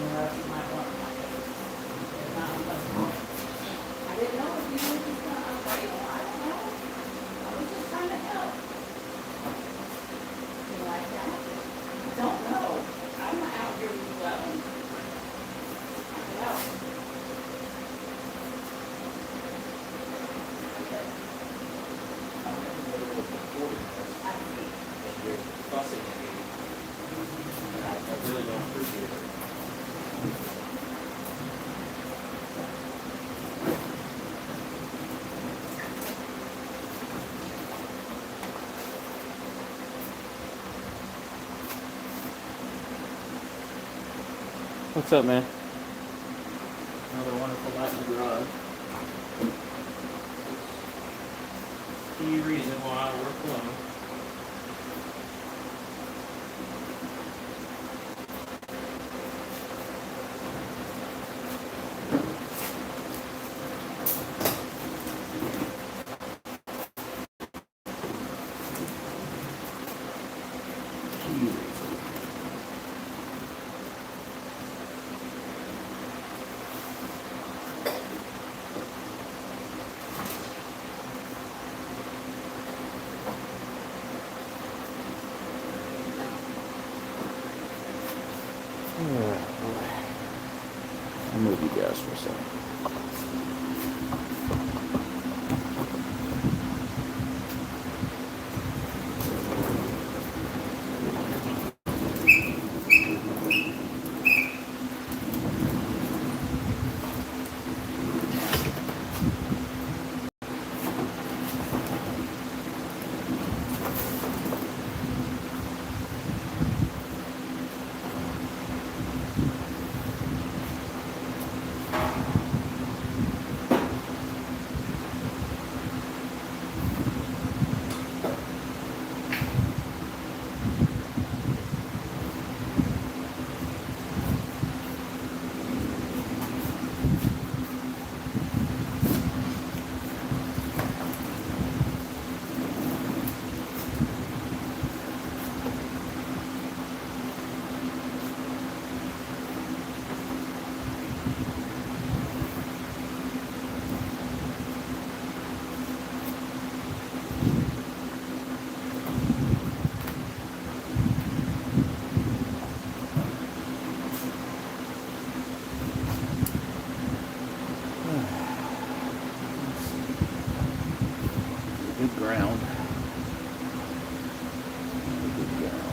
I didn't know if you were just gonna upgrade. I don't know. I was just trying to help. You like that? Don't know. I'm not out here with welding. I can help. Okay. I see. Fussing at me. I really don't appreciate it. What's up, man? Another wonderful night in the garage. Key reason why I work alone. Key reason. I'll move you guys for a second. Good ground. Good ground.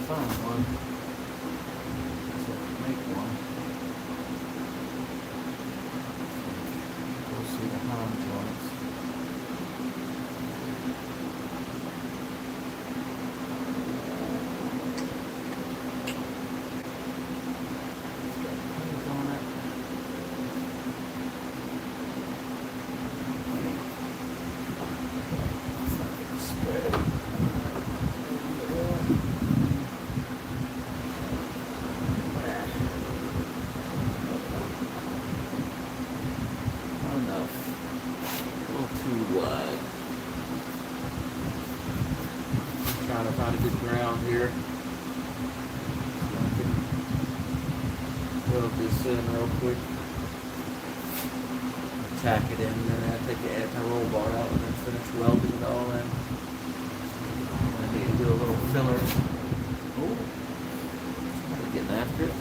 Find one. So make one. Go see the hand joints. Trying to find a good ground here. So I can weld this in real quick. Tack it in, and then I take the anti-roll bar out and then finish welding it all in. I need to do a little filler. Oh, I'm getting after it.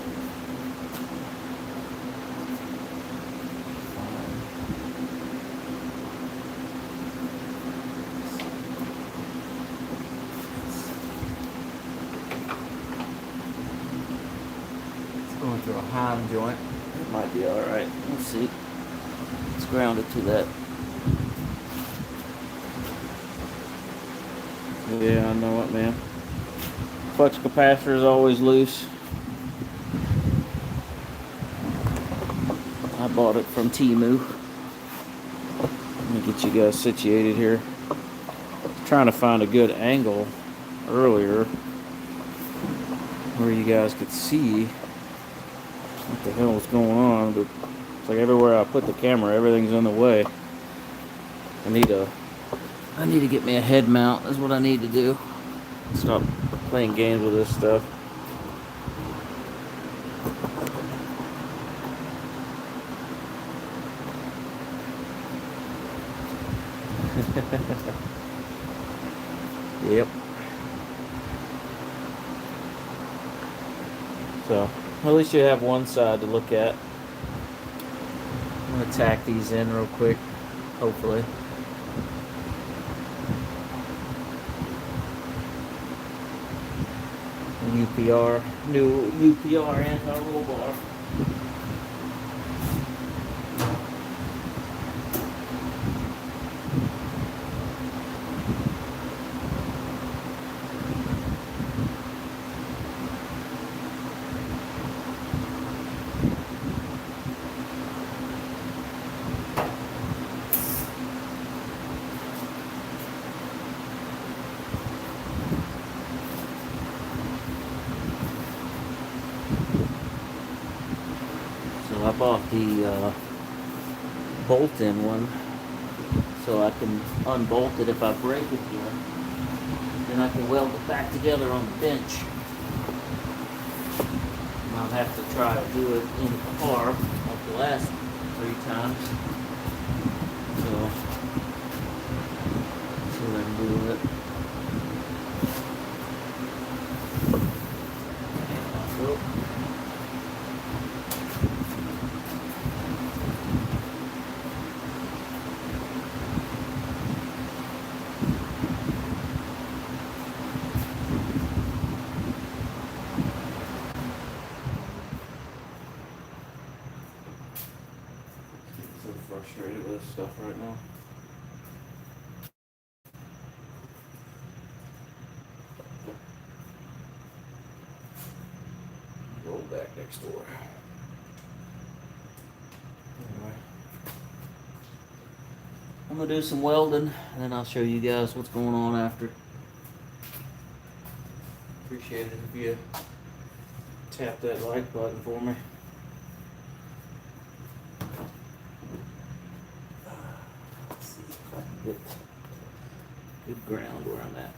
Going through a ham joint. It might be alright. Let's see. It's grounded to that. Yeah, I know it, man. Flux capacitor is always loose. I bought it from Temu. Let me get you guys situated here. Trying to find a good angle earlier where you guys could see what the hell is going on, but it's like everywhere I put the camera, everything's in the way. I need to get me a head mount. That's what I need to do. Stop playing games with this stuff. Yep. So, at least you have one side to look at. I'm going to tack these in real quick, hopefully. UPR, new UPR anti-roll bar. So I bought the bolt-in one so I can unbolt it if I break it here. Then I can weld it back together on the bench. And I'll have to try to do it in the car like the last 3 times. So, see what I can do with it. So frustrated with this stuff right now. Roll back next door. Anyway, I'm gonna do some welding and then I'll show you guys what's going on after. Appreciate it if you tap that like button for me. Let's see if I can get good ground where I'm at.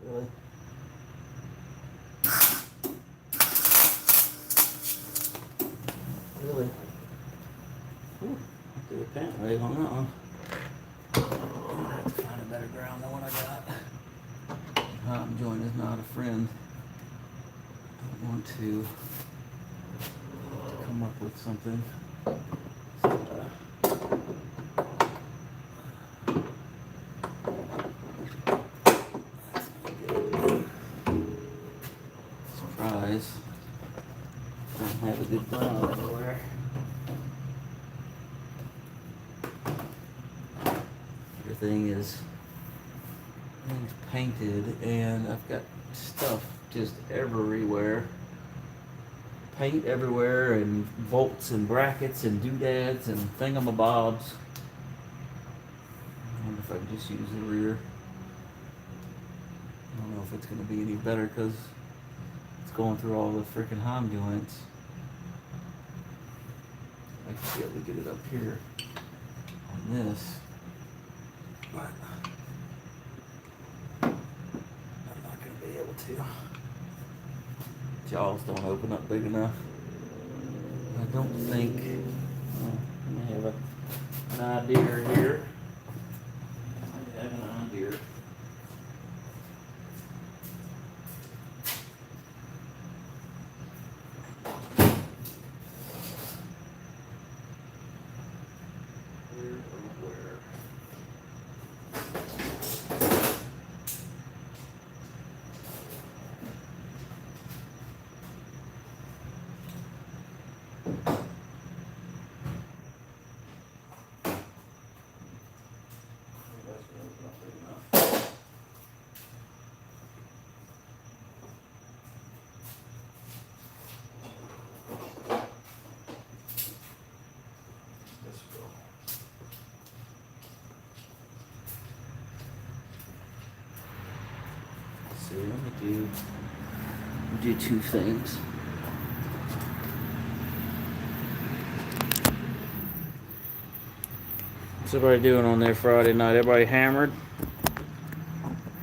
Really? Really? Ooh, I threw a pant leg on that one. I have to find a better ground than what I got. Hot joint is not a friend. I don't want to come up with something. Surprise. Don't have a good ground everywhere. Everything's painted and I've got stuff just everywhere. Paint everywhere and bolts and brackets and doodads and thingamabobs. I wonder if I can just use the rear. I don't know if it's going to be any better because it's going through all the freaking Heim joints. I should be able to get it up here on this. But I'm not going to be able to. Jaws don't open up big enough. I don't think. I have an idea here. I have an idea. see. Let me do two things. What's everybody doing on there Friday night? Everybody hammered?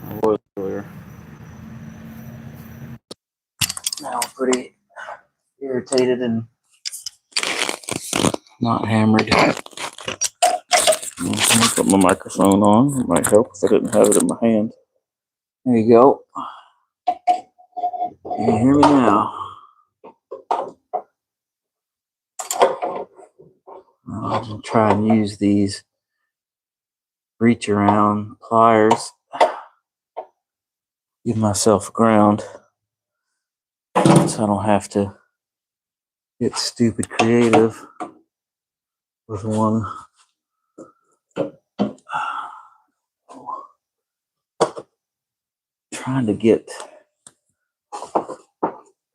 I was earlier. Now I'm pretty irritated and not hammered. Let me put my microphone on. It might help if I didn't have it in my hand. There you go. Can you hear me now? I'm gonna try and use these reach around pliers. Give myself ground so I don't have to get stupid creative with one. Trying to get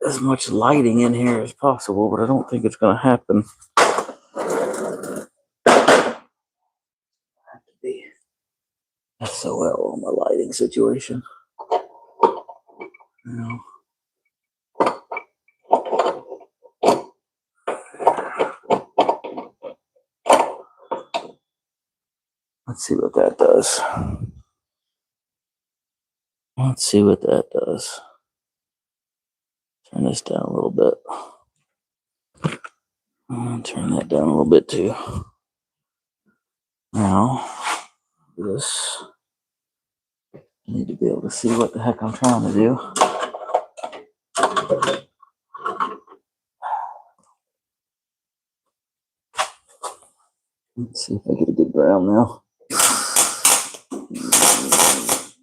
as much lighting in here as possible, but I don't think it's going to happen. Have to be SOL on my lighting situation. Now, let's see what that does. Let's see what that does. Turn this down a little bit. Turn that down a little bit too. Now, this, I need to be able to see what the heck I'm trying to do. Let's see if I get a good ground now.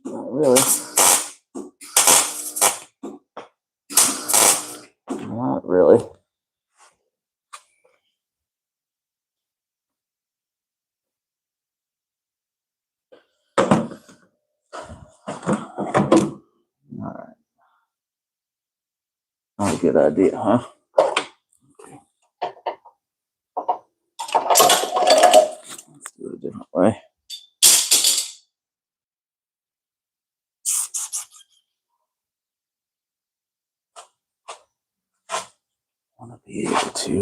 Not really. Not really. Alright. Not a good idea, huh? Okay. Let's do it a different way. I want to be able to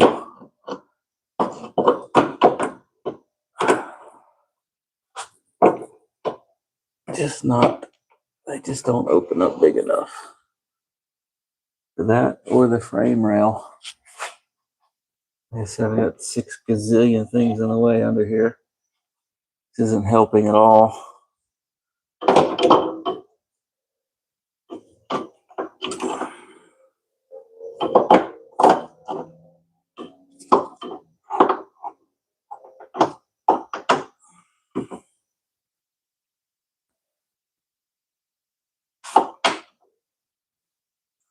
just not, they just don't open up big enough for that or the frame rail. Like I said, I got 6 gazillion things in the way under here. This isn't helping at all.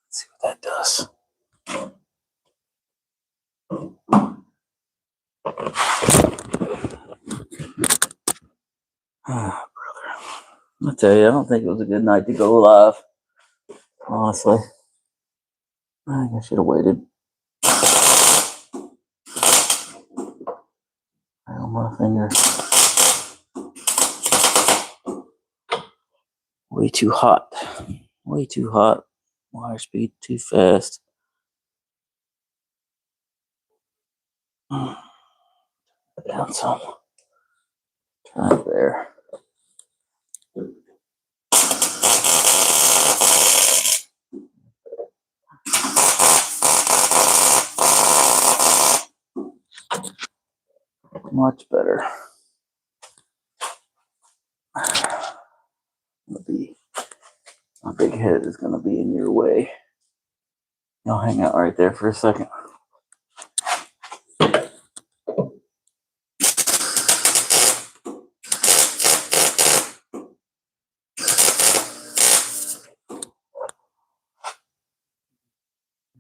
Let's see what that does. Ah, brother. I tell you, I don't think it was a good night to go live. Honestly. I think I should have waited. On my finger. Way too hot. Way too hot. Wire speed too fast. Down some. Try it there. Much better. My big head is going to be in your way. I'll hang out right there for a second.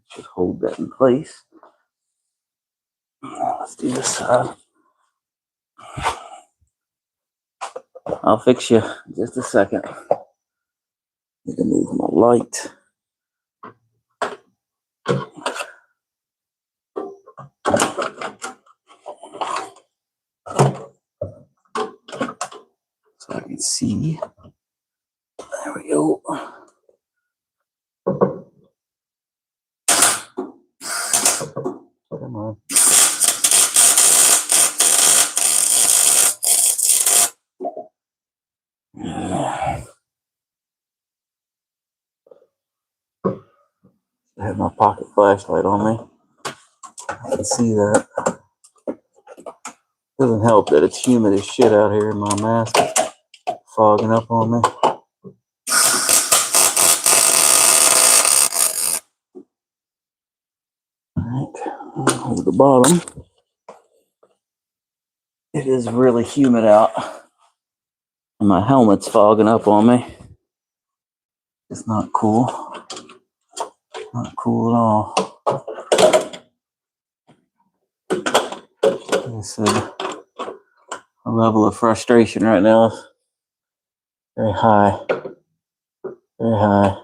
Should hold that in place. Let's do this side. I'll fix you in just a second. Need to move my light. So I can see. There we go. have my pocket flashlight on me. I can see that. Doesn't help that it's humid as shit out here and my mask is fogging up on me. Alright, over the bottom. It is really humid out. And my helmet's fogging up on me. It's not cool. Not cool at all. Like I said, the level of frustration right now is very high. Very high.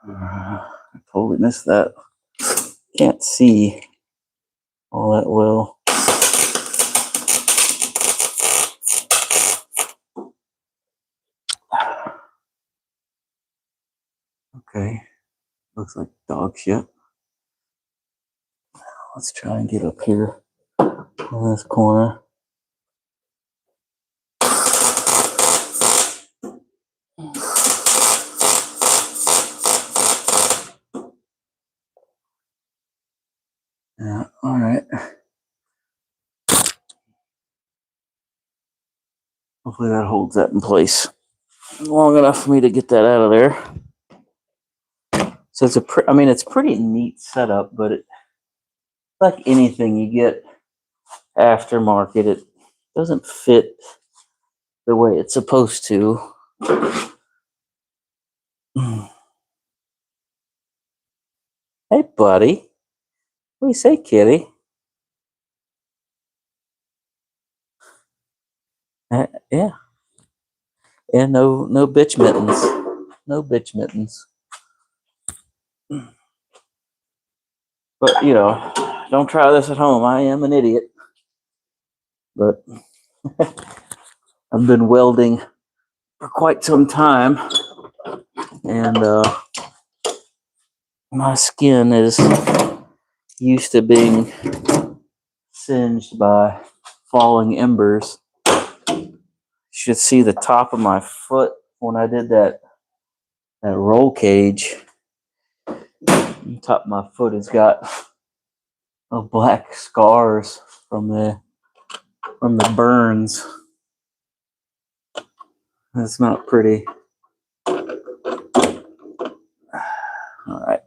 I totally missed that. Can't see all that well. Okay, looks like dog shit. Let's try and get up here in this corner. Yeah, all right. Hopefully that holds that in place long enough for me to get that out of there. So it's it's pretty neat setup, but it's like anything you get aftermarket, it doesn't fit the way it's supposed to. Hey, buddy. What do you say, kitty? Yeah. Yeah, no bitch mittens. No bitch mittens. But, don't try this at home. I am an idiot. But I've been welding for quite some time. And my skin is used to being singed by falling embers. You should see the top of my foot when I did that roll cage. The top of my foot has got black scars from the burns. That's not pretty. All right,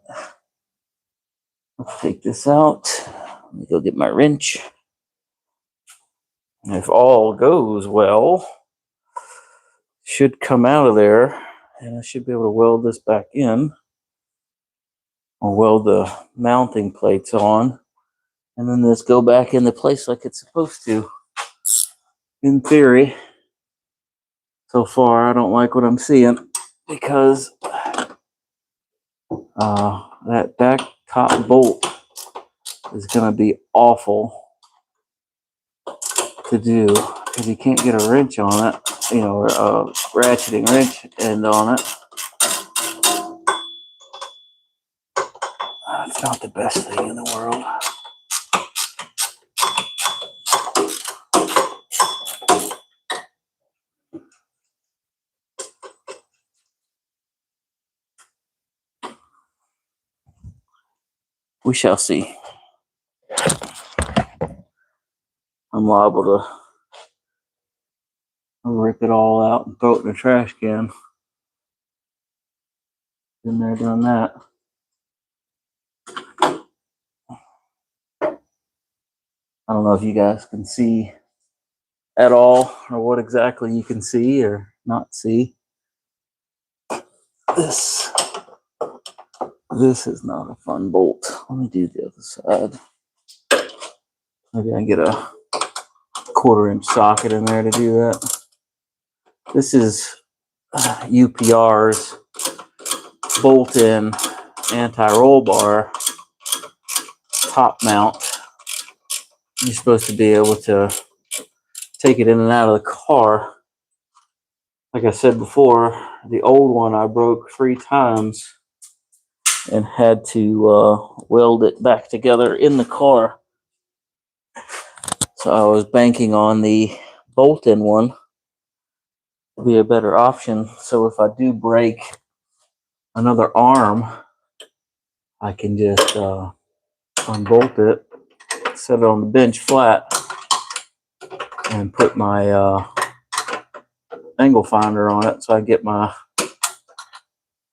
let's take this out. Let me go get my wrench. And if all goes well, should come out of there, and I should be able to weld this back in, or weld the mounting plates on, and then this go back into place like it's supposed to. In theory, so far I don't like what I'm seeing because that back top bolt is going to be awful to do because you can't get a wrench on it, or a ratcheting wrench end on it. It's not the best thing in the world. We shall see. I'm liable to rip it all out and throw it in the trash can. Been there, done that. I don't know if you guys can see at all, or what exactly you can see or not see. This is not a fun bolt. Let me do the other side. Maybe I can get a 1/4-inch socket in there to do that. This is UPR's bolt-in anti-roll bar top mount. You're supposed to be able to take it in and out of the car. Like I said before, the old one I broke 3 times and had to weld it back together in the car. So I was banking on the bolt-in one to be a better option. So if I do break another arm, I can just unbolt it, set it on the bench flat, and put my angle finder on it so I get my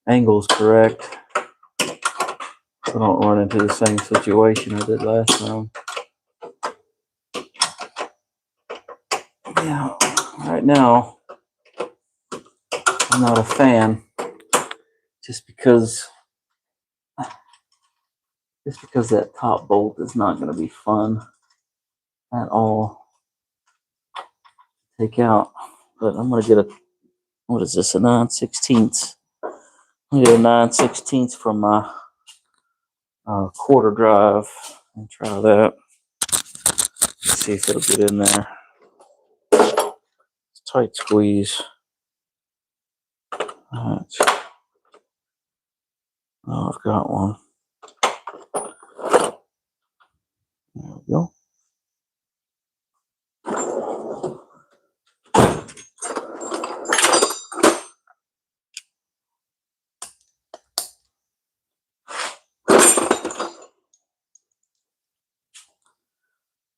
angles correct. So I don't run into the same situation I did last time. Yeah, right now I'm not a fan, just because that top bolt is not going to be fun at all to take out. But I'm going to get a, what is this, a 9/16? I'm going to get a 9/16 from my quarter drive and try that. See if it'll get in there. It's a tight squeeze. All right. Oh, I've got one. There we go.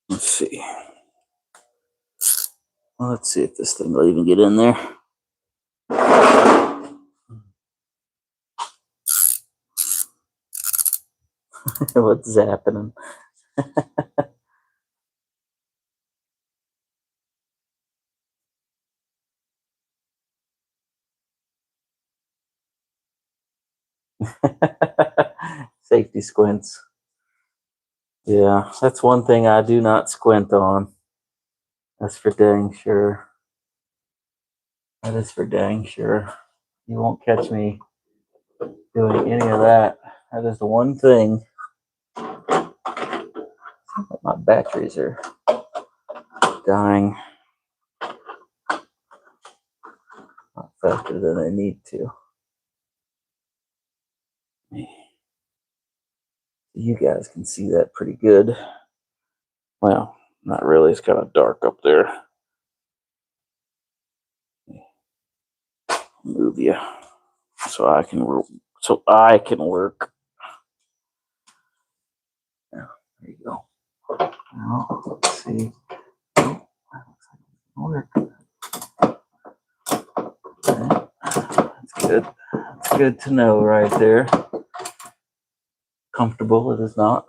Let's see. Well, let's see if this thing will even get in there. What's happening? Safety squints. Yeah, that's one thing I do not squint on. That's for dang sure. That is for dang sure. You won't catch me doing any of that. That is the one thing. My batteries are dying faster than they need to. You guys can see that pretty good. Well, not really. It's kind of dark up there. Move you so I can work. Yeah, there you go. Now let's see. Oh, work. Okay. That's good. That's good to know right there. Comfortable. It is not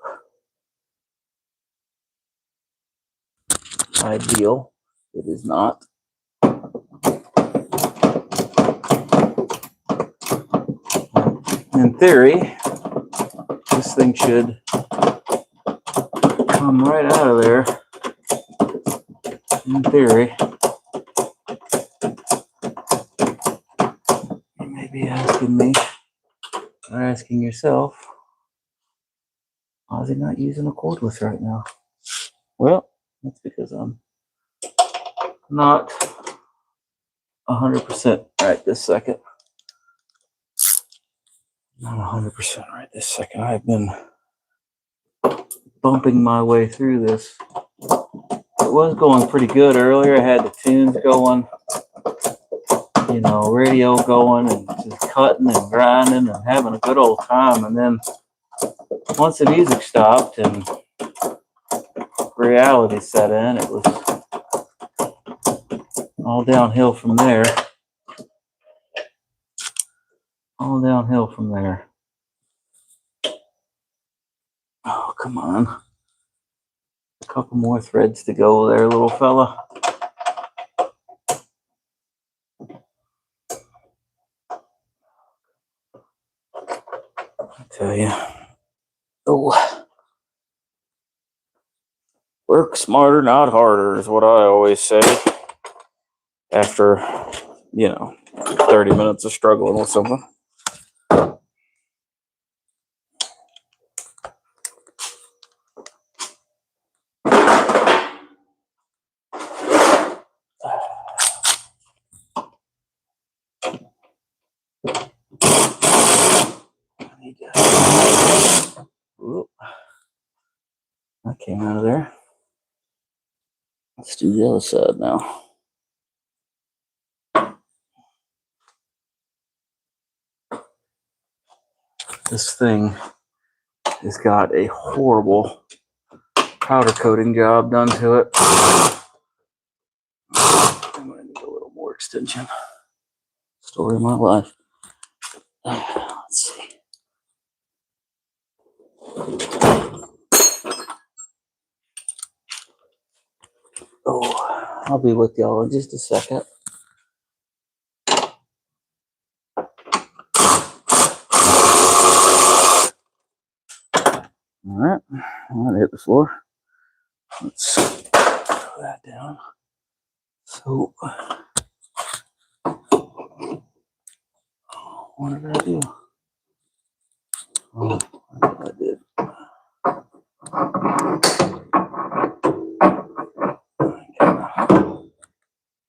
ideal. It is not. In theory, this thing should come right out of there. In theory. You may be asking me, or asking yourself, why is he not using a cordless right now? Well, that's because I'm not 100% right this second. Not 100% right this second. I've been bumping my way through this. It was going pretty good earlier. I had the tunes going, radio going, and just cutting and grinding and having a good old time. And then once the music stopped and reality set in, it was all downhill from there. All downhill from there. Oh, come on. A couple more threads to go there, little fella. I tell you. Oh, work smarter, not harder, is what I always say. After, 30 minutes of struggling with something. Oop. That came out of there. Let's do the other side now. This thing has got a horrible powder coating job done to it. I'm going to need a little more extension. Story of my life. Let's see. Oh, I'll be with y'all in just a second. All right, I'm gonna hit the floor. Let's put that down. So, what did I do? Oh, I did.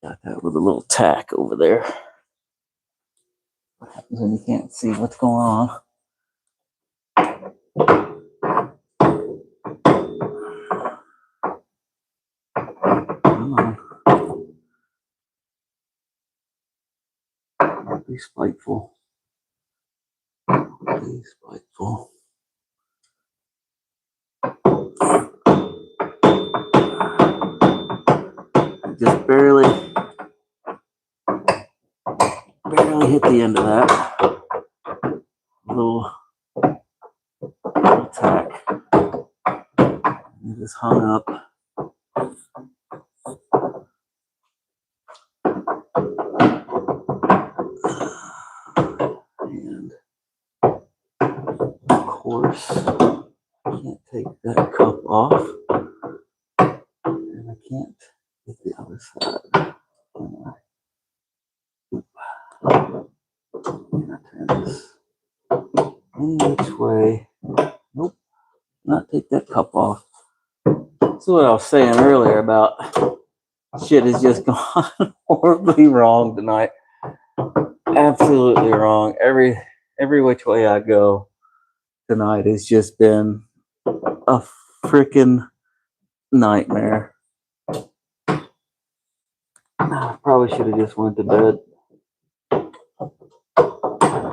Got that with a little tack over there. What happens when you can't see what's going on? Come on. Don't be spiteful. Don't be spiteful. Just barely hit the end of that. Little tack. It just hung up. And of course, I can't take that cup off. And I can't get the other side. And I turn this any which way. Nope, not take that cup off. That's what I was saying earlier about shit has just gone horribly wrong tonight. Absolutely wrong. Every which way I go tonight has just been a freaking nightmare. I probably should have just went to bed.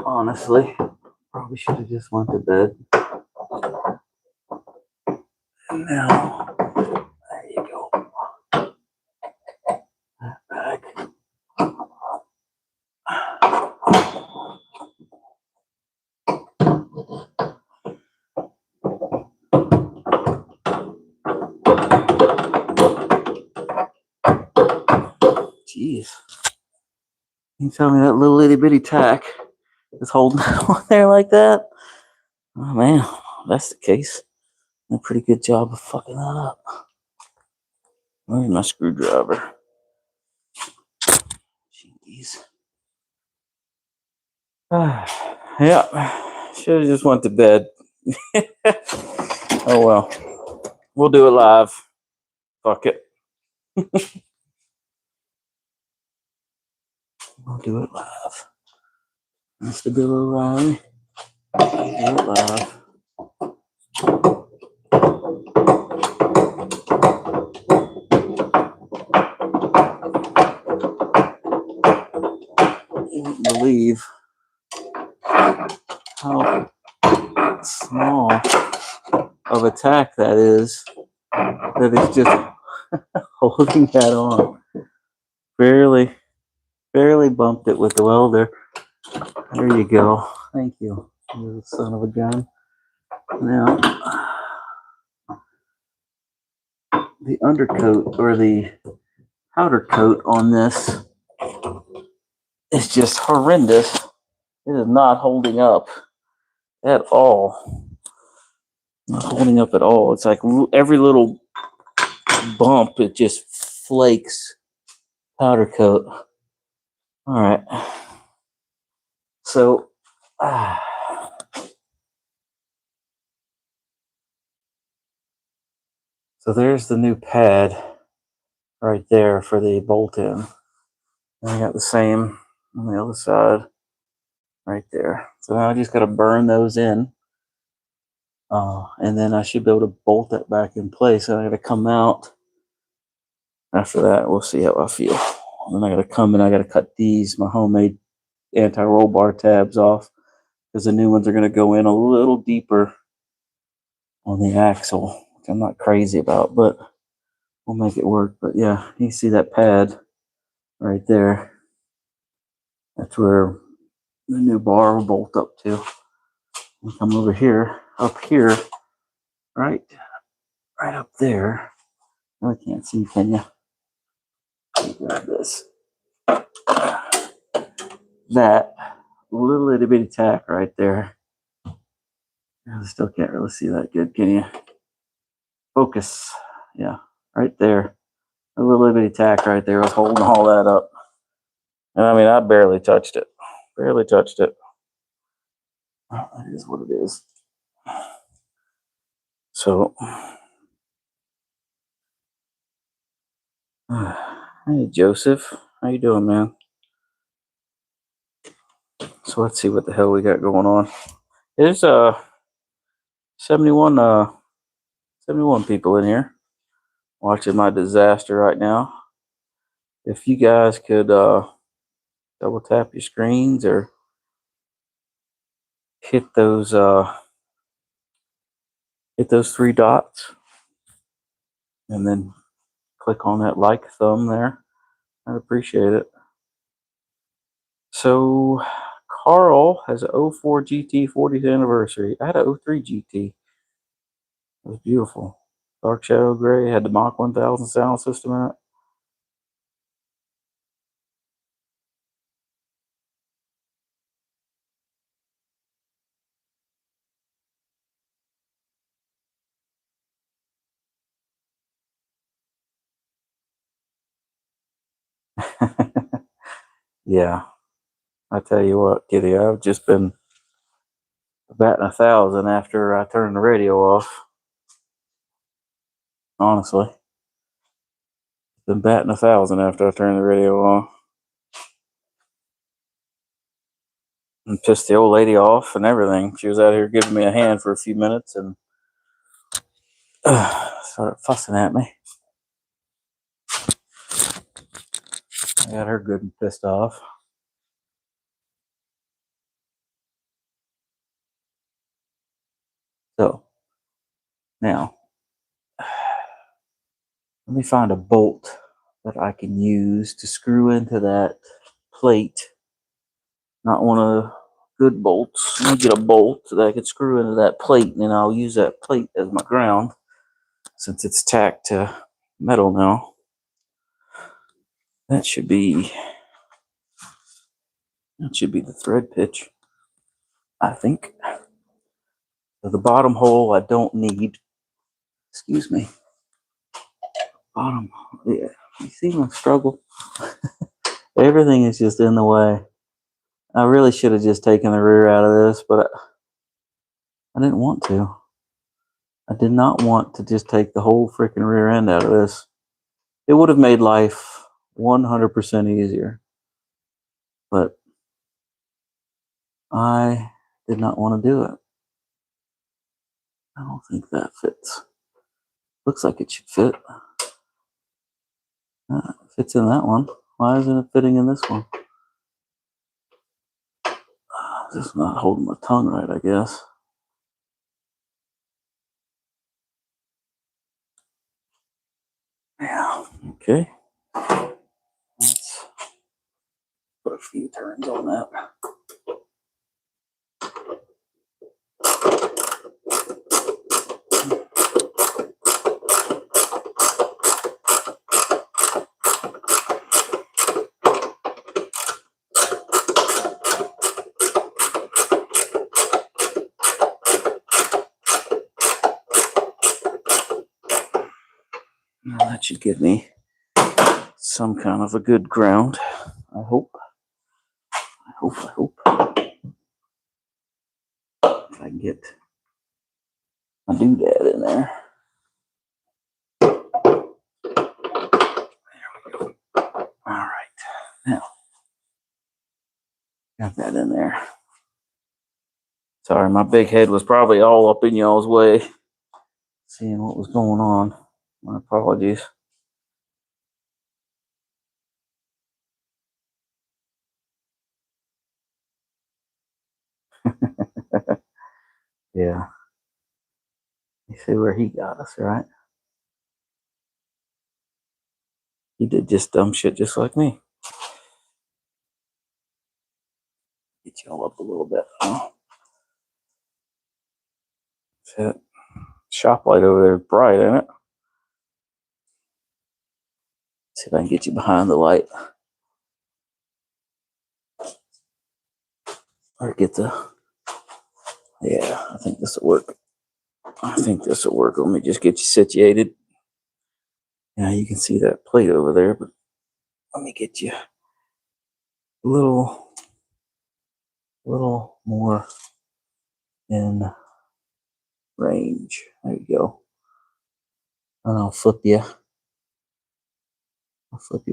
Honestly, probably should have just went to bed. And now, there you go. That back. Jeez. You tell me that little itty bitty tack is holding on there like that? Oh man, if that's the case. A pretty good job of fucking that up. Where's my screwdriver? Jeez. Yeah, should have just went to bed. Oh well, we'll do it live. Fuck it. We'll do it live. Mr. Bill O'Reilly. Do it live. You wouldn't believe how small of a tack that is. That it's just holding that on. Barely bumped it with the welder. There you go. Thank you, you son of a gun. Now, the undercoat or the powder coat on this is just horrendous. It is not holding up at all. Not holding up at all. It's like every little bump, it just flakes powder coat. All right. So, so there's the new pad right there for the bolt in. And I got the same on the other side right there. So now I just got to burn those in. And then I should be able to bolt that back in place. And I got to come out After that, we'll see how I feel. Then I gotta come and I gotta cut these, my homemade anti-roll bar tabs off, because the new ones are gonna go in a little deeper on the axle, which I'm not crazy about, but we'll make it work. But yeah, you see that pad right there. That's where the new bar will bolt up to. We'll come over here, up here, right up there. I can't see, can you? Grab this. That little itty bitty tack right there. I still can't really see that good, can you? Focus. Yeah, right there. A little itty bitty tack right there was holding all that up. And I mean, I barely touched it. Barely touched it. It is what it is. So, hey Joseph, how you doing, man? So let's see what the hell we got going on. There's 71 people in here watching my disaster right now. If you guys could double tap your screens or hit those three dots and then click on that like thumb there, I'd appreciate it. So Carl has an 04 GT 40th anniversary. I had an 03 GT. It was beautiful. Dark shadow gray, had the Mach 1000 sound system in it. Yeah, I tell you what, Kitty, I've just been batting 1,000 after I turned the radio off. Honestly, been batting 1,000 after I turned the radio off. And pissed the old lady off and everything. She was out here giving me a hand for a few minutes and started fussing at me. I got her good and pissed off. So, now, let me find a bolt that I can use to screw into that plate. Not one of the good bolts. Let me get a bolt that I can screw into that plate, and then I'll use that plate as my ground since it's tacked to metal now. That should be the thread pitch, I think. So the bottom hole I don't need. Excuse me. Bottom, yeah. You see my struggle? Everything is just in the way. I really should have just taken the rear out of this, but I didn't want to. I did not want to just take the whole freaking rear end out of this. It would have made life 100% easier. But I did not want to do it. I don't think that fits. Looks like it should fit. It fits in that one. Why isn't it fitting in this one? Just not holding my tongue right, I guess. Yeah, okay. Let's put a few turns on that. Now that should give me some kind of a good ground. I hope. If I can get my doodad in there. There we go. All right. Now, got that in there. Sorry, my big head was probably all up in y'all's way, seeing what was going on. My apologies. Yeah. You see where he got us, right? He did just dumb shit just like me. Get you all up a little bit. Huh? That shop light over there is bright, ain't it? See if I can get you behind the light. Or get the... Yeah, I think this will work. I think this will work. Let me just get you situated. Now you can see that plate over there, but let me get you a little more in range. There you go. And I'll flip you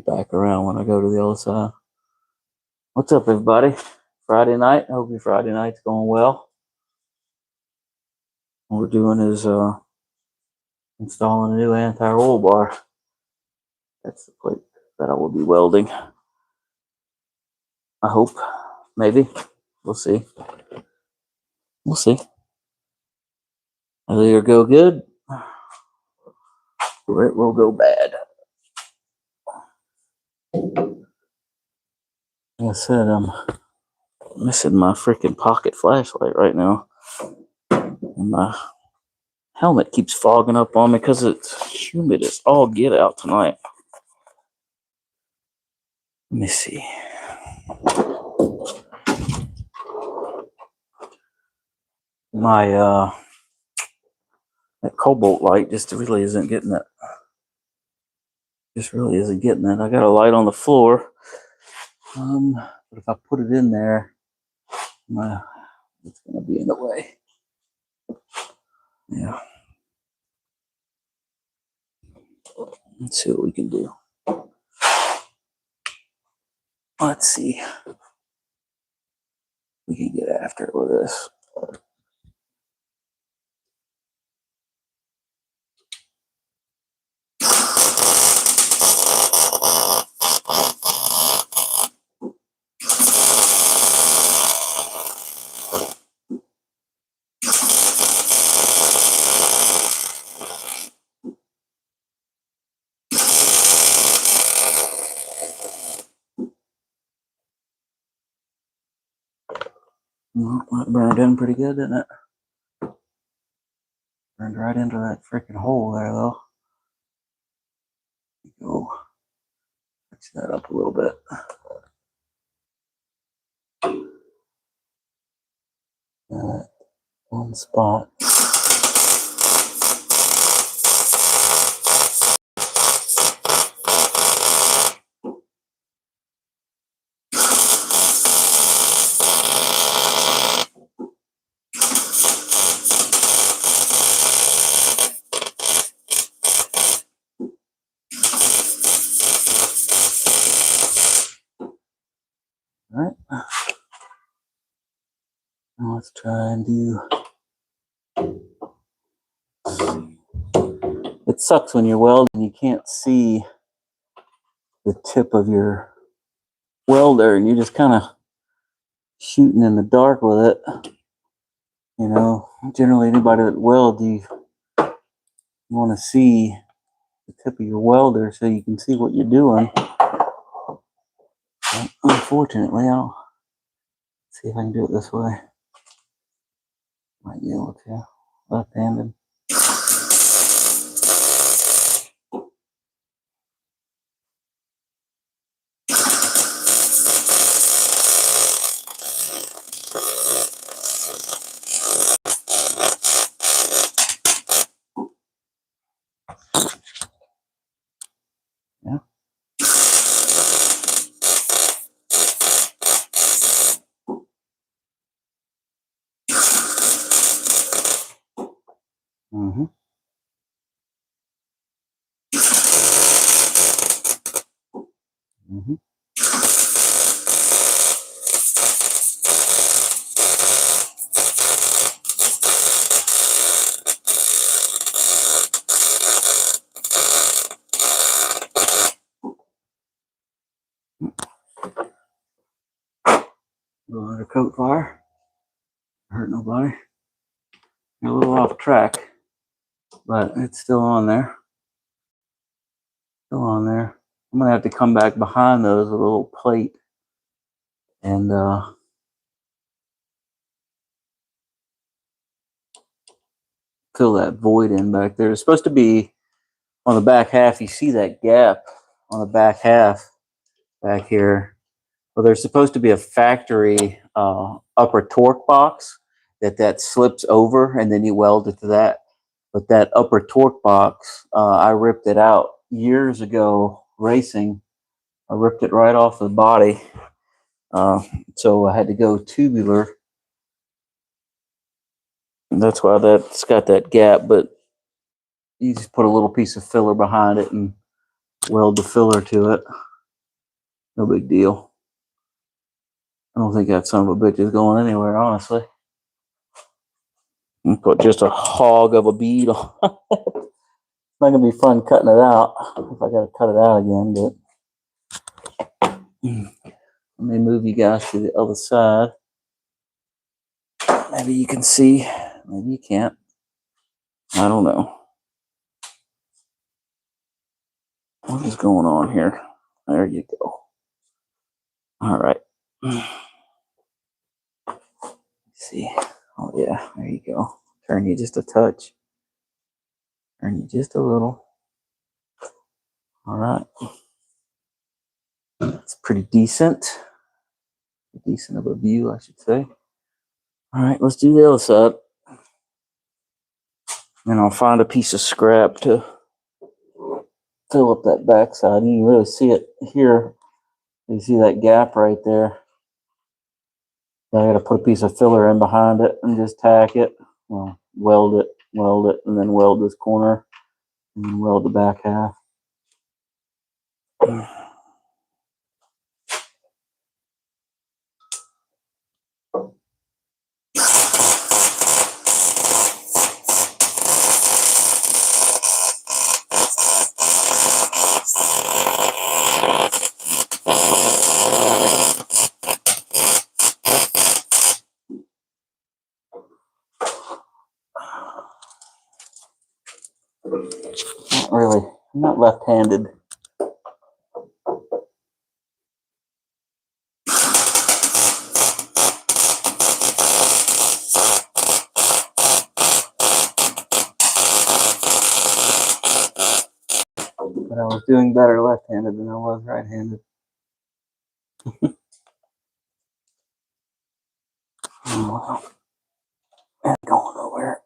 back around when I go to the other side. What's up, everybody? Friday night. I hope your Friday night's going well. What we're doing is installing a new anti-roll bar. That's the plate that I will be welding. I hope. Maybe. We'll see. We'll see. It'll either go good or it will go bad. Like I said, I'm missing my freaking pocket flashlight right now. And my helmet keeps fogging up on me because it's humid as all get out tonight. Let me see. My that cobalt light just really isn't getting it. Just really isn't getting it. I got a light on the floor. But if I put it in there, it's gonna be in the way. Yeah. Let's see what we can do. Let's see. We can get after it with this. Well, that burned in pretty good, didn't it? Burned right into that freaking hole there, though. Go fix that up a little bit. One spot. All right. Now let's try and do. It sucks when you're welding, you can't see the tip of your welder, and you're just kind of shooting in the dark with it. You know, generally anybody that welds, you want to see the tip of your welder so you can see what you're doing. But unfortunately, I'll see if I can do it this way. Might be able to. Left-handed. Yeah. Mm-hmm. Mm-hmm. Go under coat fire. Hurt nobody. A little off track, but it's still on there. Still on there. I'm gonna have to come back behind those with a little plate and fill that void in back there. It's supposed to be on the back half. You see that gap on the back half back here. Well, there's supposed to be a factory upper torque box that slips over, and then you weld it to that. But that upper torque box, I ripped it out years ago racing. I ripped it right off the body. So I had to go tubular. And that's why that's got that gap. But you just put a little piece of filler behind it and weld the filler to it. No big deal. I don't think that son of a bitch is going anywhere, honestly. And put just a hog of a bead on it. It's not gonna be fun cutting it out if I gotta cut it out again, but let me move you guys to the other side. Maybe you can see, maybe you can't. I don't know. What is going on here? There you go. All right. See. Oh yeah, there you go. Turn you just a touch. Turn you just a little. All right. It's pretty decent. Decent of a view, I should say. All right, let's do the other side. And I'll find a piece of scrap to fill up that backside. You can really see it here. You see that gap right there. I got to put a piece of filler in behind it and just tack it. Well, weld it, and then weld this corner, and then weld the back half. Not really. I'm not left-handed. But I was doing better left-handed than I was right-handed. Oh, well, ain't going nowhere.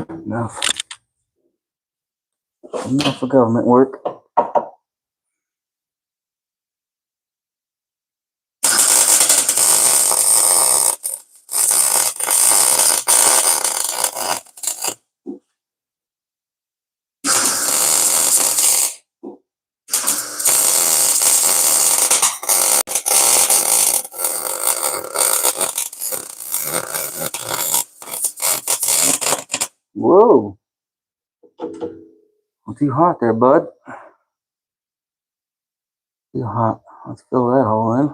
Enough. Enough for government work. Whoa. Not too hot there, bud. Too hot. Let's fill that hole in.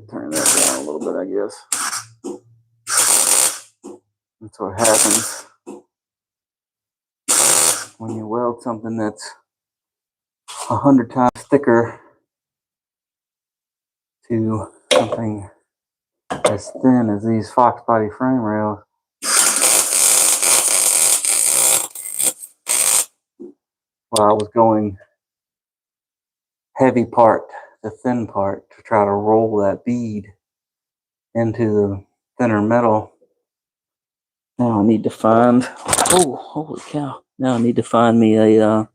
Turn that down a little bit, I guess. That's what happens when you weld something that's 100 times thicker to something as thin as these Fox body frame rails. Well, I was going heavy part, the thin part, to try to roll that bead into the thinner metal. Now I need to find, oh, holy cow. Now I need to find me a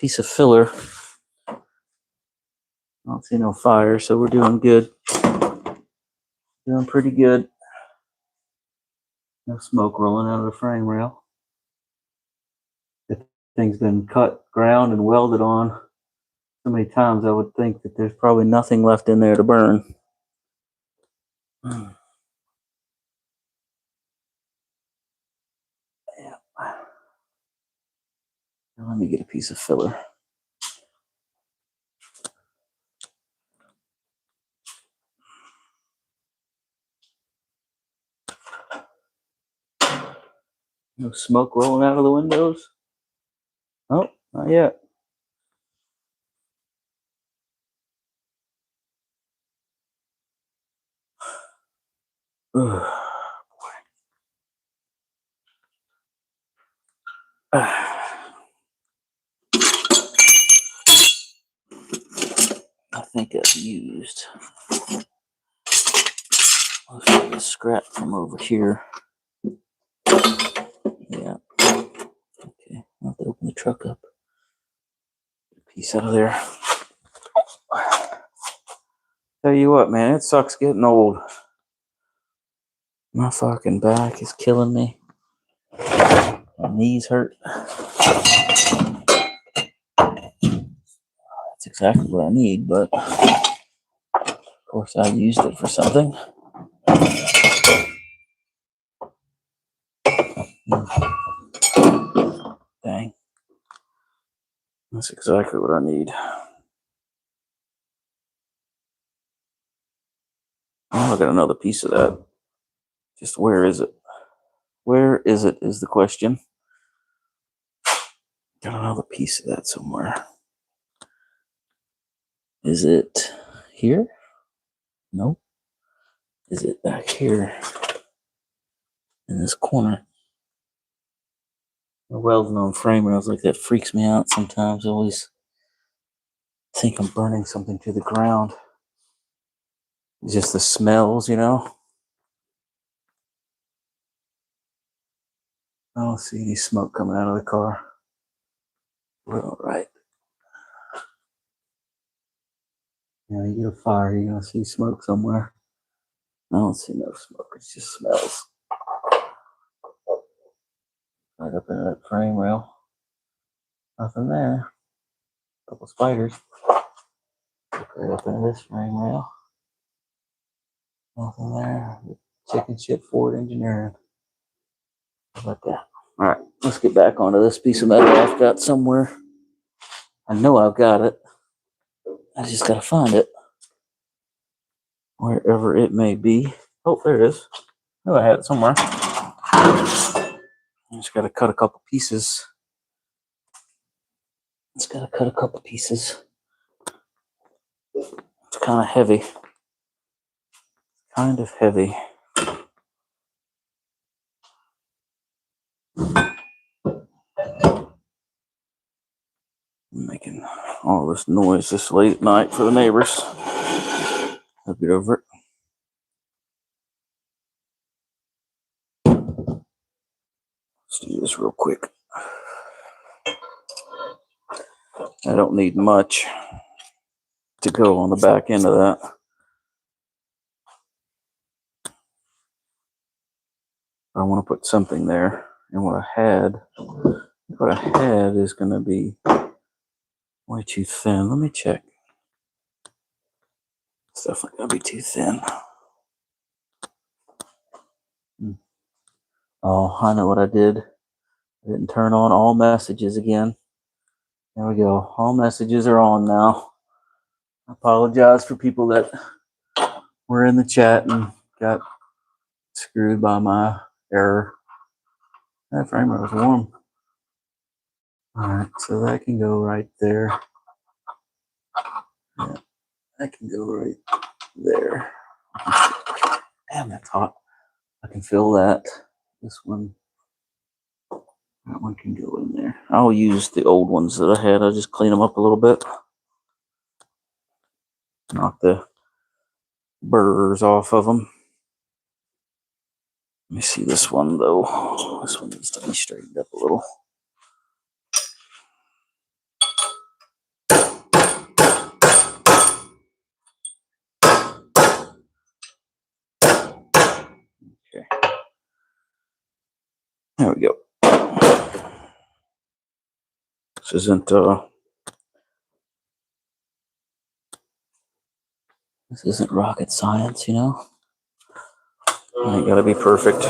piece of filler. I don't see no fire, so we're doing good. Doing pretty good. No smoke rolling out of the frame rail. The thing's been cut, ground, and welded on So many times I would think that there's probably nothing left in there to burn. Yeah. Now let me get a piece of filler. No smoke rolling out of the windows? Oh, not yet. Ugh. I think I've used most of the scrap from over here. Yeah. Okay, I'll have to open the truck up. Get a piece out of there. Tell you what, man, it sucks getting old. My fucking back is killing me. My knees hurt. That's exactly what I need, but of course I used it for something. Dang. That's exactly what I need. Oh, I got another piece of that. Just where is it? Where is it is the question. Got another piece of that somewhere. Is it here? Nope. Is it back here in this corner? The welding on frame rails like that freaks me out sometimes. I always think I'm burning something to the ground. Just the smells, you know? I don't see any smoke coming out of the car. We're all right. You know, you get a fire, you're gonna see smoke somewhere. I don't see no smoke, it just smells. Right up into that frame rail. Nothing there. Couple spiders. Right up into this frame rail. Nothing there. Chicken shit Ford engineering. How about that? Alright, let's get back onto this piece of metal I've got somewhere. I know I've got it. I just gotta find it. Wherever it may be. Oh, there it is. I know I had it somewhere. I just gotta cut a couple pieces. It's kind of heavy. Kind of heavy. I'm making all this noise this late at night for the neighbors. I'll get over it. Let's do this real quick. I don't need much to go on the back end of that. I want to put something there. And what I had is going to be way too thin. Let me check. It's definitely going to be too thin. Oh, I know what I did. I didn't turn on all messages again. There we go. All messages are on now. I apologize for people that were in the chat and got screwed by my error. That frame was warm. Alright, so that can go right there. Yeah, that can go right there. Damn, that's hot. I can feel that. This one, that one can go in there. I'll use the old ones that I had. I'll just clean them up a little bit. Knock the burrs off of them. Let me see this one though. This one needs to be straightened up a little. Okay. There we go. This isn't This isn't rocket science, you know? I ain't gotta be perfect.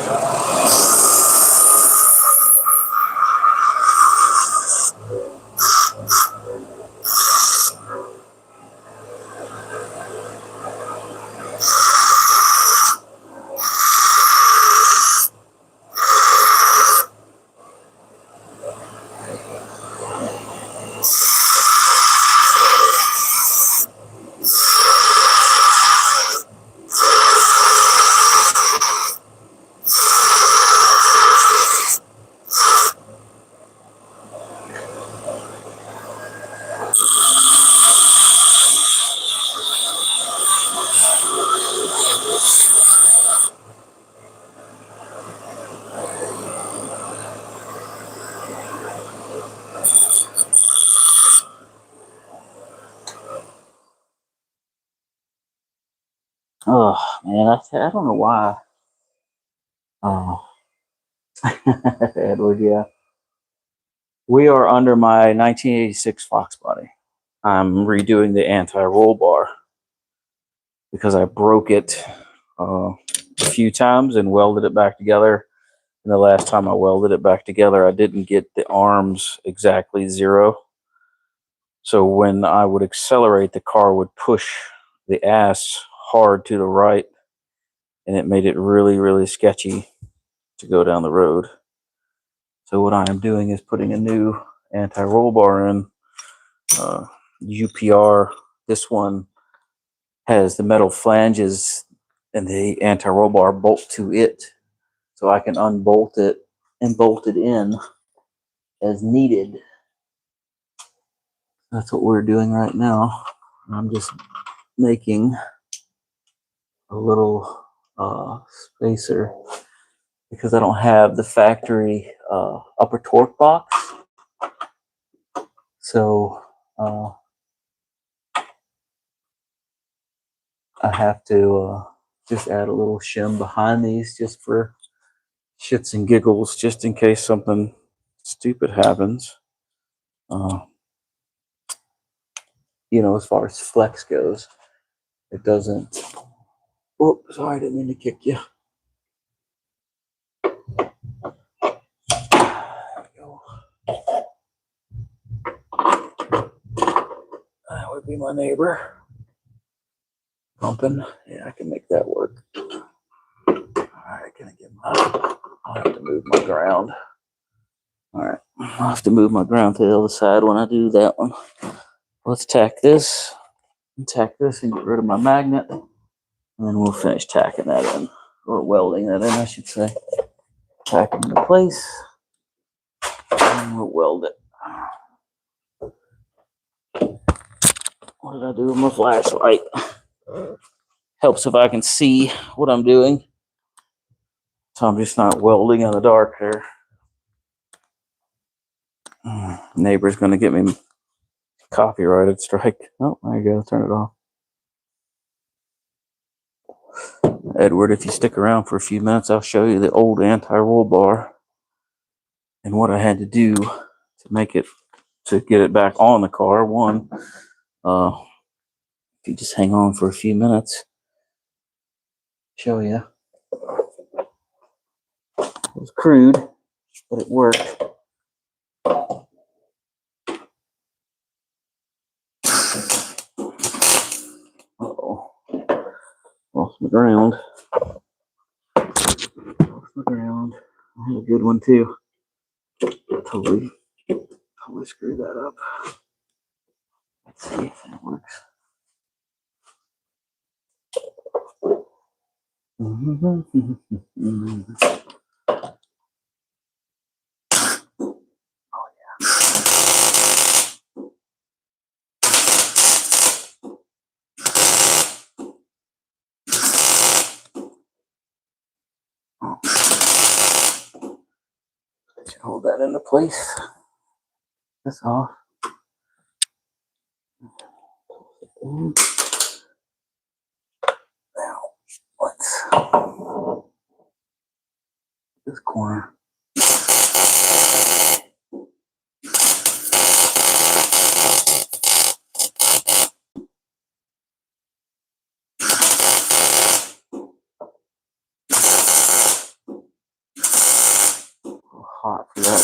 Oh, man, I don't know why. Oh, Edward, yeah. We are under my 1986 Fox body. I'm redoing the anti-roll bar because I broke it a few times and welded it back together. And the last time I welded it back together, I didn't get the arms exactly zero. So when I would accelerate, the car would push the ass hard to the right, and it made it really, really sketchy to go down the road. So what I am doing is putting a new anti-roll bar in, UPR. This one has the metal flanges and the anti-roll bar bolt to it, so I can unbolt it and bolt it in as needed. That's what we're doing right now. I'm just making a little spacer because I don't have the factory upper torque box. So I have to just add a little shim behind these just for shits and giggles, just in case something stupid happens. You know, as far as flex goes, it doesn't. Oh, sorry, I didn't mean to kick you. There we go. That would be my neighbor pumping. Yeah, I can make that work. All right, can I get my? I'll have to move my ground. All right, I'll have to move my ground to the other side when I do that one. Let's tack this and get rid of my magnet, and then we'll finish tacking that in, or welding that in, I should say. Tack it into place, and we'll weld it. What did I do with my flashlight? Helps if I can see what I'm doing, so I'm just not welding in the dark here. Neighbor's gonna get me copyrighted strike. Oh, there you go. Turn it off. Edward, if you stick around for a few minutes, I'll show you the old anti-roll bar and what I had to do to make it, to get it back on the car. One, if you just hang on for a few minutes, show you. It was crude, but it worked. Uh-oh. Lost my ground. Lost my ground. I had a good one too. Totally screwed that up. Let's see if that works. Oh yeah. Oh. Hold that into place. That's off. Now, let's this corner. hot for that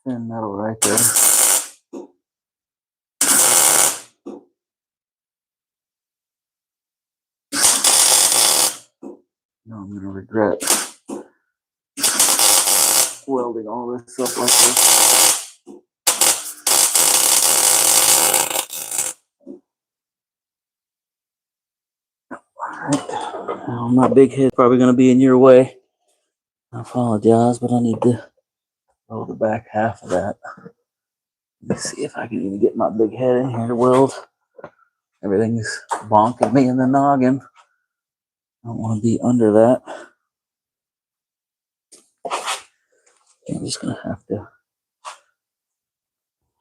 thin metal right there. No, I'm gonna regret welding all this up like this. Alright, well, my big head's probably gonna be in your way. I apologize, but I need to weld the back half of that. Let's see if I can even get my big head in here to weld. Everything's bonking me in the noggin. I don't want to be under that. I'm just gonna have to.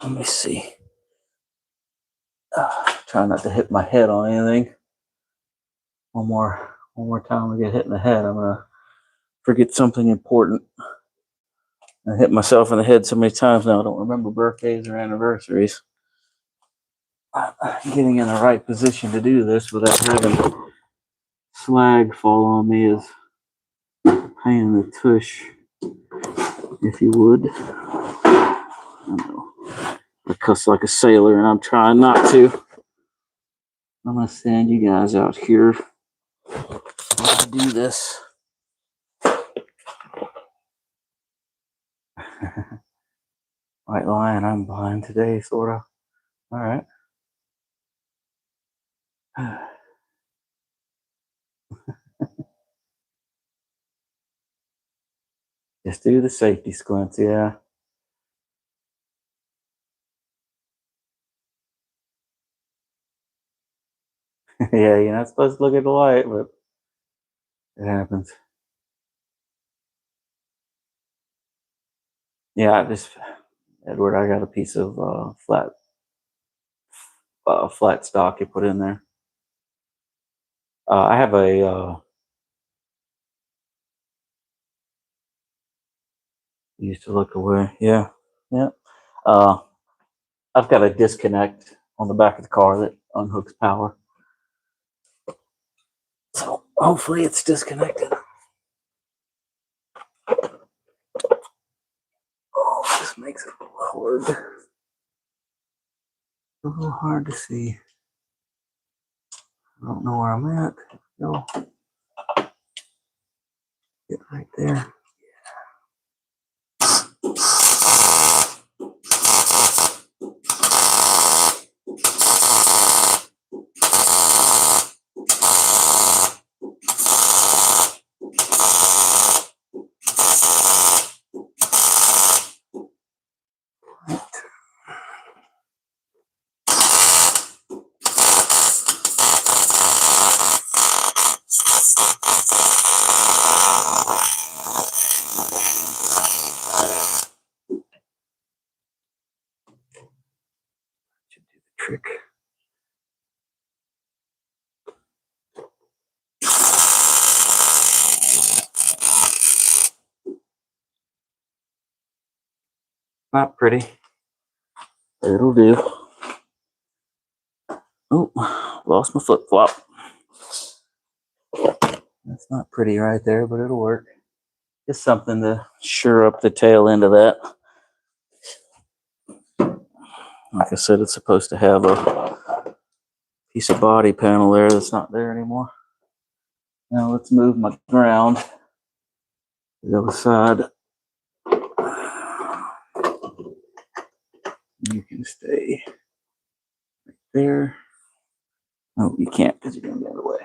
Let me see. Try not to hit my head on anything. One more time I get hit in the head, I'm gonna forget something important. I hit myself in the head so many times now I don't remember birthdays or anniversaries. Getting in the right position to do this without having slag fall on me is a pain in the tush, if you would. I know. I cuss like a sailor and I'm trying not to. I'm gonna send you guys out here while I do this. White Lion, I'm behind today, sorta. Alright. Just do the safety squints, yeah. Yeah, you're not supposed to look at the light, but it happens. Yeah, Edward, I got a piece of flat stock you put in there. I have a used to look away. Yeah, yeah. I've got a disconnect on the back of the car that unhooks power. So hopefully it's disconnected. Oh, this makes it a little hard to see. I don't know where I'm at. No, get right there. Should do the trick. Not pretty. It'll do. Oh, lost my flip flop. That's not pretty right there, but it'll work. Just something to sure up the tail end of that. Like I said, it's supposed to have a piece of body panel there that's not there anymore. Now let's move my ground to the other side. You can stay right there. Oh, you can't because you're going to get in the way.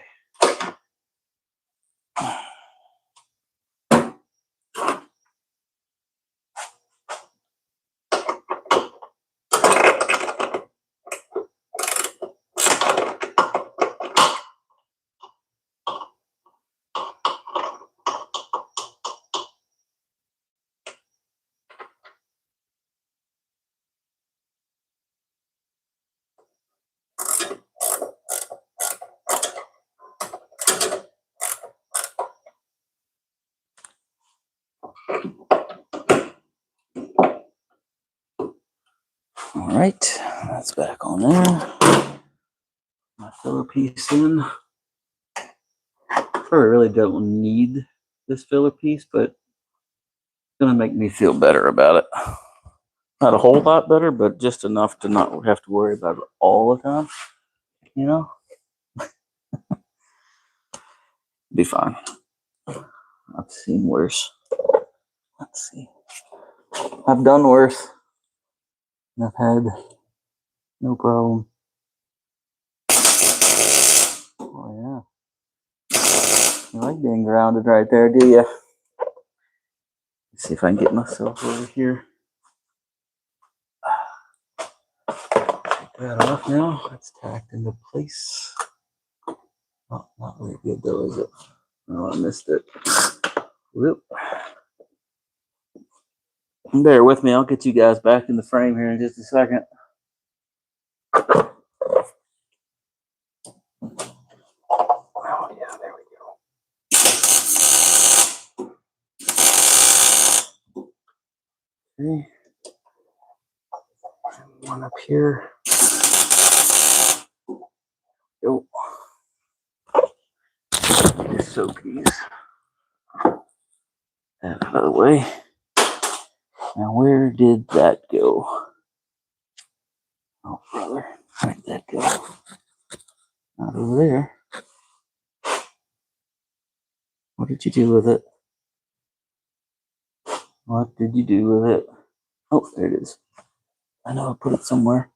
All right, that's back on there. My filler piece in. Probably really don't need this filler piece, but gonna make me feel better about it. Not a whole lot better, but just enough to not have to worry about it all the time. You know, be fine. I've seen worse. Let's see. I've done worse. I've had no problem. Oh yeah. You like being grounded right there, do you? Let's see if I can get myself over here. Take that off now. It's tacked into place. Oh, not very good though, is it? Oh, I missed it. Whoop. Bear with me. I'll get you guys back in the frame here in just a second. Oh, yeah, there we go. Okay. One up here. Go. Just soak these out of the way. Now, where did that go? Oh, brother. Where'd that go? Not over there. What did you do with it? What did you do with it? Oh, there it is. I know I put it somewhere.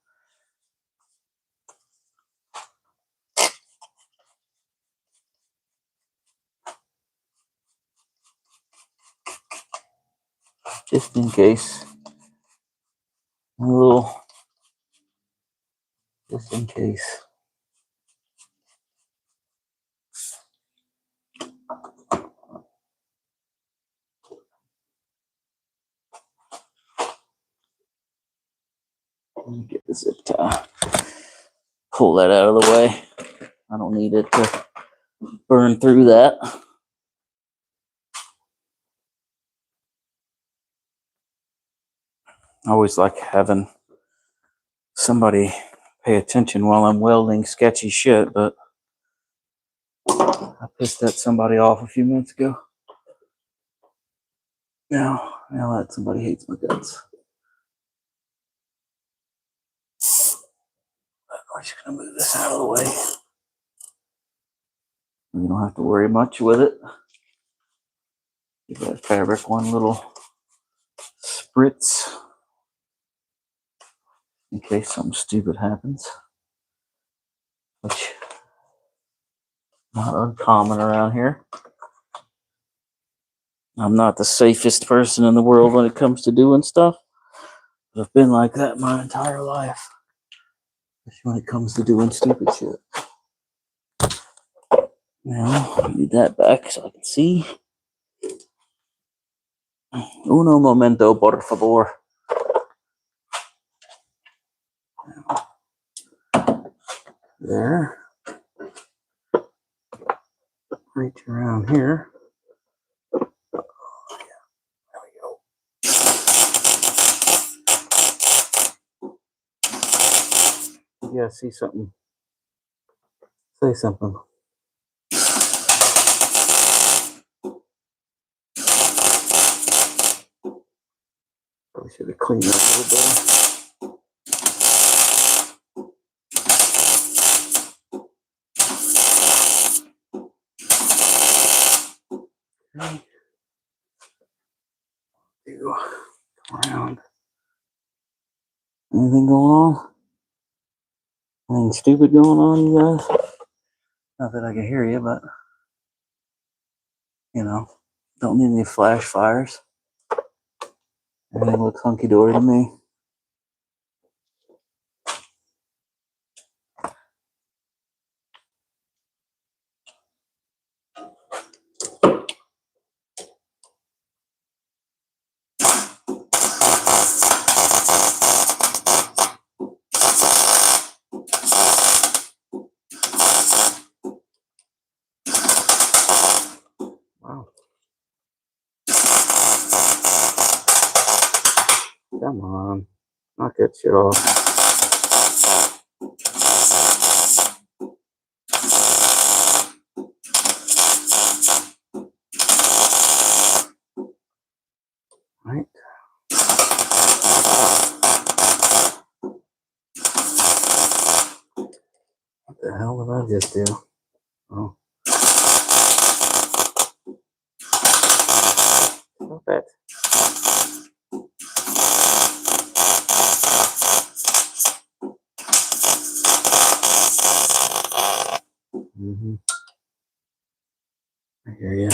Just in case. A little. Just in case. Let me get the zip tie. Pull that out of the way. I don't need it to burn through that. I always like having somebody pay attention while I'm welding sketchy shit, but I pissed that somebody off a few minutes ago. Now that somebody hates my guts. I'm just gonna move this out of the way. You don't have to worry much with it. Give that fabric one little spritz in case something stupid happens, which is not uncommon around here. I'm not the safest person in the world when it comes to doing stuff, but I've been like that my entire life, especially when it comes to doing stupid shit. Now, I need that back so I can see. Uno momento, por favor. There. Reach around here. There we go. Yeah, see something. Say something. Probably should have cleaned that a little better. Okay. Go around. Anything going on? Anything stupid going on, you guys? Not that I can hear you, but don't need any flash fires. Everything looks hunky dory to me. Wow. Come on. Knock that shit off. hell did I just do? Oh. Stop it. Mm-hmm. I hear you.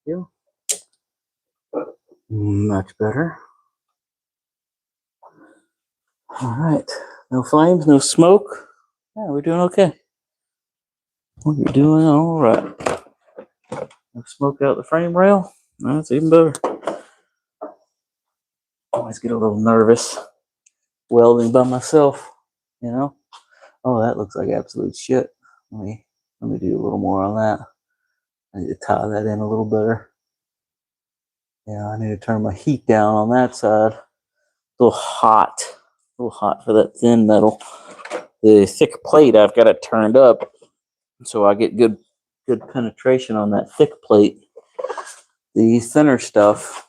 You. Much better. All right. No flames, no smoke. Yeah, we're doing okay. We're doing all right. No smoke out the frame rail. That's even better. Always get a little nervous welding by myself, you know. Oh, that looks like absolute shit. Let me do a little more on that. I need to tie that in a little better. Yeah, I need to turn my heat down on that side. A little hot. A little hot for that thin metal. The thick plate, I've got it turned up so I get good penetration on that thick plate. The thinner stuff,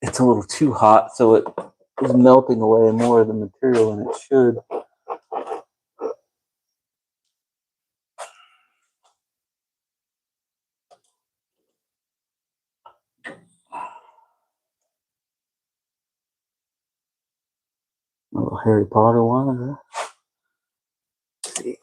it's a little too hot, so it is melting away more of the material than it should. A little Harry Potter one. Let's see.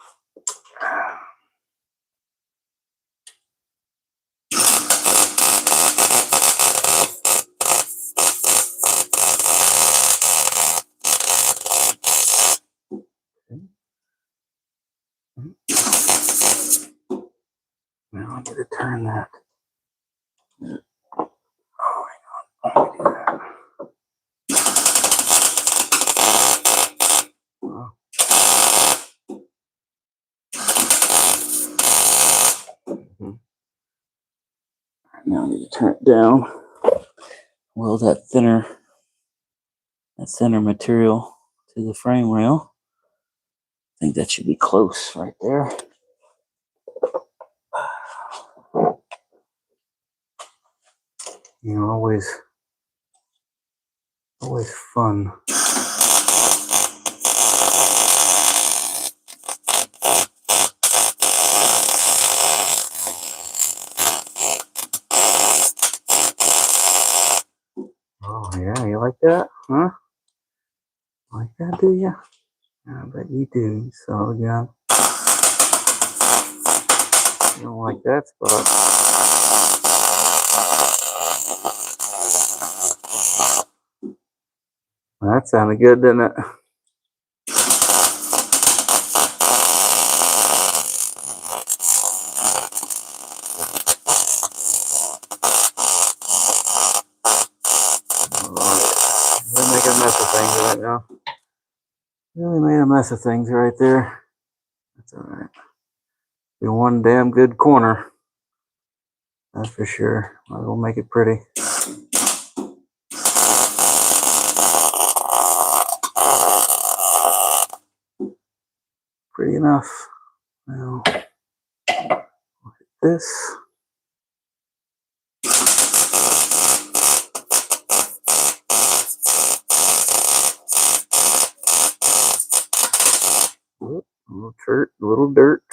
Now I get to turn that. Oh, hang on. Let me do that. Oh. Now I need to turn it down. Weld that thinner material to the frame rail. I think that should be close right there. You know, always fun. Oh yeah, you like that, huh? Like that, do you? I bet you do. So yeah, you don't like that spot. That sounded good, didn't it? We're making a mess of things right now. Really made a mess of things right there. That's all right. Be one damn good corner. That's for sure. Might as well make it pretty. Pretty enough. Now, look at this. Oop, a little dirt.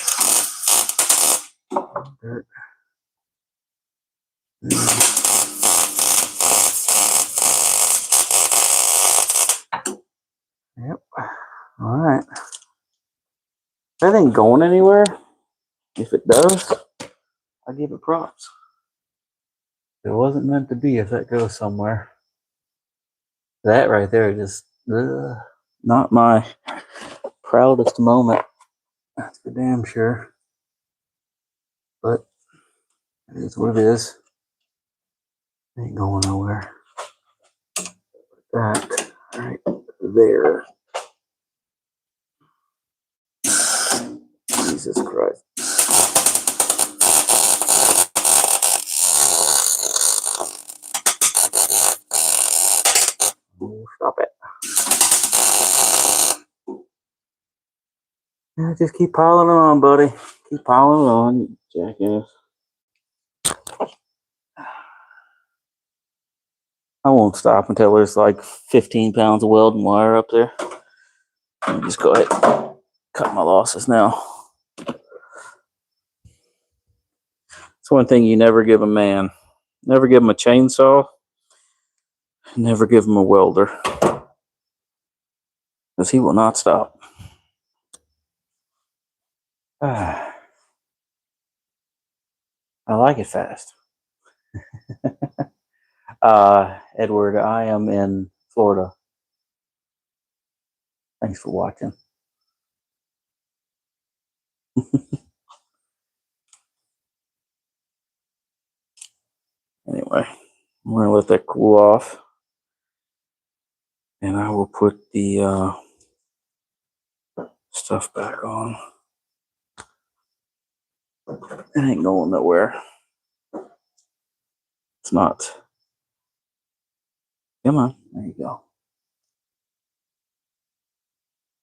Dirt. Yep. All right. That ain't going anywhere. If it does, I give it props. It wasn't meant to be if that goes somewhere. That right there just not my proudest moment. That's for damn sure. But it is what it is. Ain't going nowhere. That right there. Jesus Christ. Oh, stop it. Yeah, just keep piling on, buddy. Keep piling on, jackass. I won't stop until there's like 15 pounds of welding wire up there. Let me just go ahead and cut my losses now. It's one thing you never give a man. Never give him a chainsaw. Never give him a welder. Because he will not stop. I like it fast. Edward, I am in Florida. Thanks for watching. Anyway, I'm going to let that cool off. And I will put the stuff back on. It ain't going nowhere. It's not. Come on. There you go.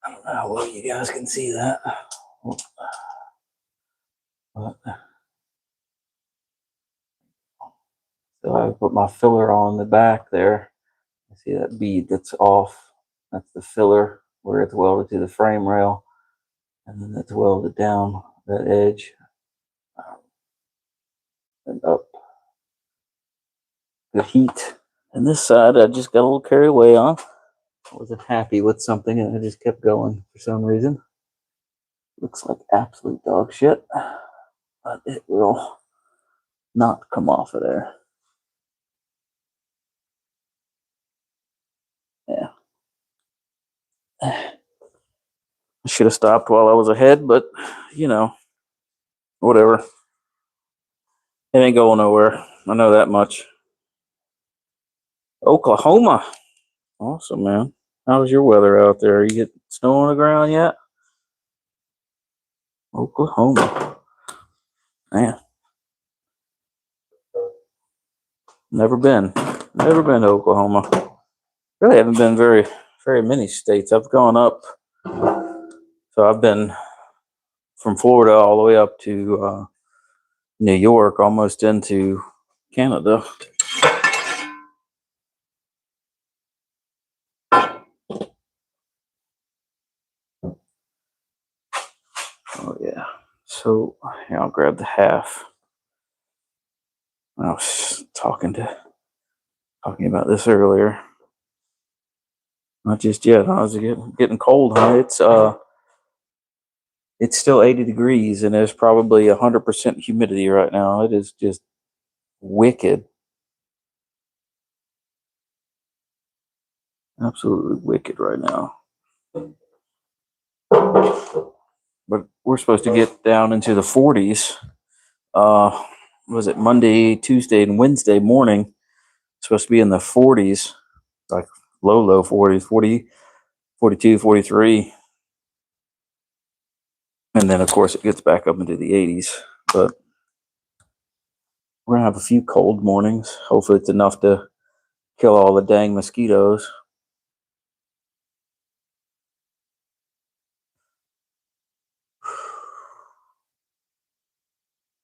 I don't know how well you guys can see that. But, so I put my filler on the back there. See that bead that's off? That's the filler where it's welded to the frame rail. And then it's welded down that edge and up the heat. And this side I just got a little carried away on. I wasn't happy with something and I just kept going for some reason. Looks like absolute dog shit, but it will not come off of there. Yeah. I should have stopped while I was ahead, but you know, whatever. It ain't going nowhere. I know that much. Oklahoma. Awesome, man. How's your weather out there? You get snow on the ground yet? Oklahoma. Man. Never been. Never been to Oklahoma. Really haven't been very many states. I've gone up. So I've been from Florida all the way up to New York, almost into Canada. Oh yeah. So yeah, I'll grab the half. I was talking about this earlier. Not just yet. I was getting cold, huh? It's still 80 degrees and there's probably 100% humidity right now. It is just wicked. Absolutely wicked right now. But we're supposed to get down into the 40s. Was it Monday, Tuesday, and Wednesday morning? It's supposed to be in the 40s, like low 40s, 40, 42, 43. And then, of course, it gets back up into the 80s. But we're going to have a few cold mornings. Hopefully it's enough to kill all the dang mosquitoes.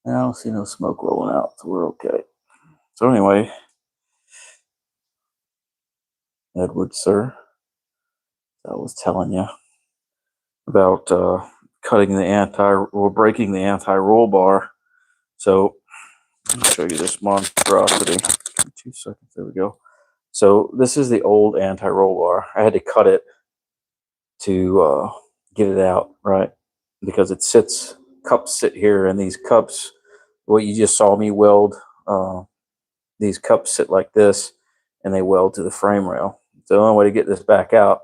And I don't see no smoke rolling out, so we're okay. So anyway, Edward, sir, I was telling you about cutting the breaking the anti-roll bar. So let me show you this monstrosity. 2 seconds, there we go. So this is the old anti-roll bar. I had to cut it to get it out, right? Because cups sit here, and these cups, what you just saw me weld, these cups sit like this, and they weld to the frame rail. So the only way to get this back out,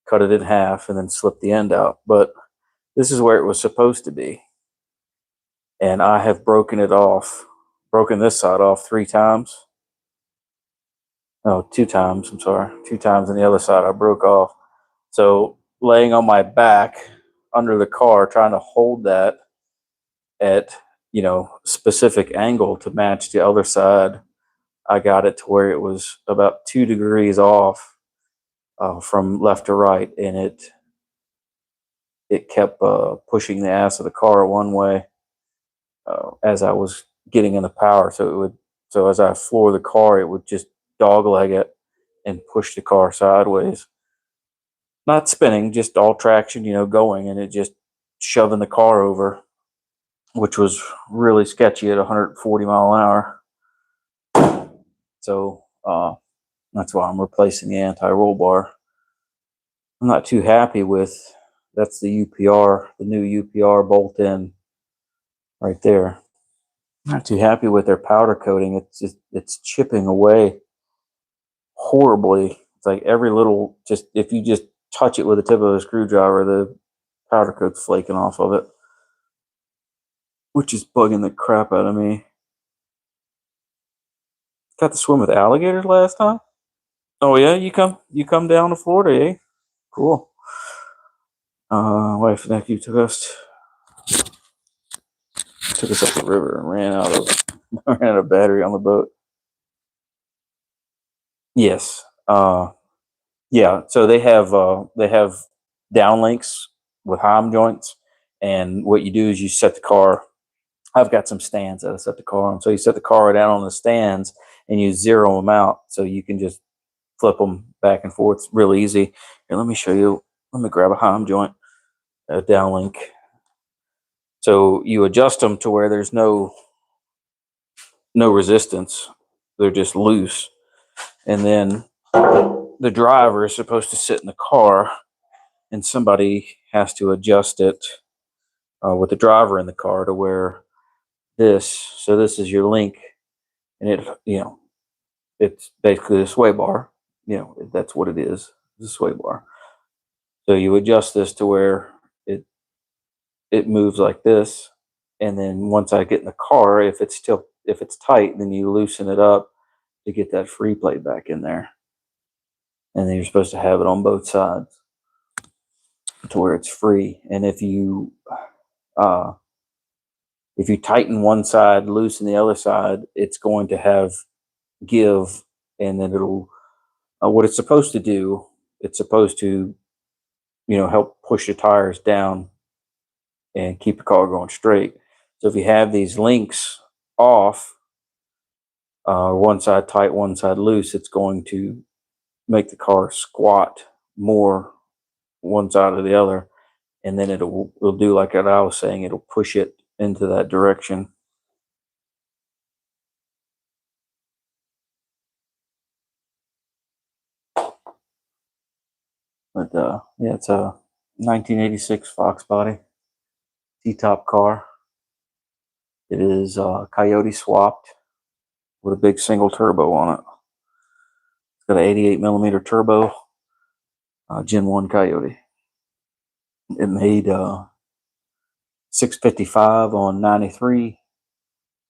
cut it in half, and then slip the end out. But this is where it was supposed to be. And I have broken this side off 3 times. No, 2 times, I'm sorry. 2 times, and the other side I broke off. So laying on my back under the car, trying to hold that at, specific angle to match the other side, I got it to where it was about 2 degrees off from left to right, and it kept pushing the ass of the car one way as I was getting in the power. So as I floor the car, it would just dogleg it and push the car sideways. Not spinning, just all traction, going, and it just shoving the car over, which was really sketchy at 140 mile an hour. So that's why I'm replacing the anti-roll bar. I'm not too happy with, that's the UPR, the new UPR bolt-in right there. Not too happy with their powder coating. It's chipping away horribly. It's like every little, just if you just touch it with the tip of a screwdriver, the powder coat's flaking off of it, which is bugging the crap out of me. Got to swim with alligators last time. Oh yeah, you come down to Florida, eh? Cool. Wife and nephew took us up the river and ran out of battery on the boat. Yes. Yeah. So they have downlinks with Heim joints, and what you do is you set the car. I've got some stands that I set the car on. So you set the car down on the stands and you zero them out, so you can just flip them back and forth. It's real easy. Here, let me show you. Let me grab a Heim joint, a downlink. So you adjust them to where there's no resistance. They're just loose. And then the driver is supposed to sit in the car, and somebody has to adjust it with the driver in the car to where so this is your link, and it's basically a sway bar. That's what it is. It's a sway bar. So you adjust this to where it moves like this, and then once I get in the car, if it's tight, then you loosen it up to get that free plate back in there, and then you're supposed to have it on both sides to where it's free. And if you tighten one side, loosen the other side, it's going to have give, and then it'll what it's supposed to do. It's supposed to help push the tires down and keep the car going straight. So if you have these links off, one side tight, one side loose, it's going to make the car squat more one side or the other, and then it'll do like what I was saying. It'll push it into that direction. But yeah, it's a 1986 Fox body T-top car. It is coyote swapped with a big single turbo on it. It's got an 88 millimeter turbo, Gen 1 Coyote. It made 655 on 93,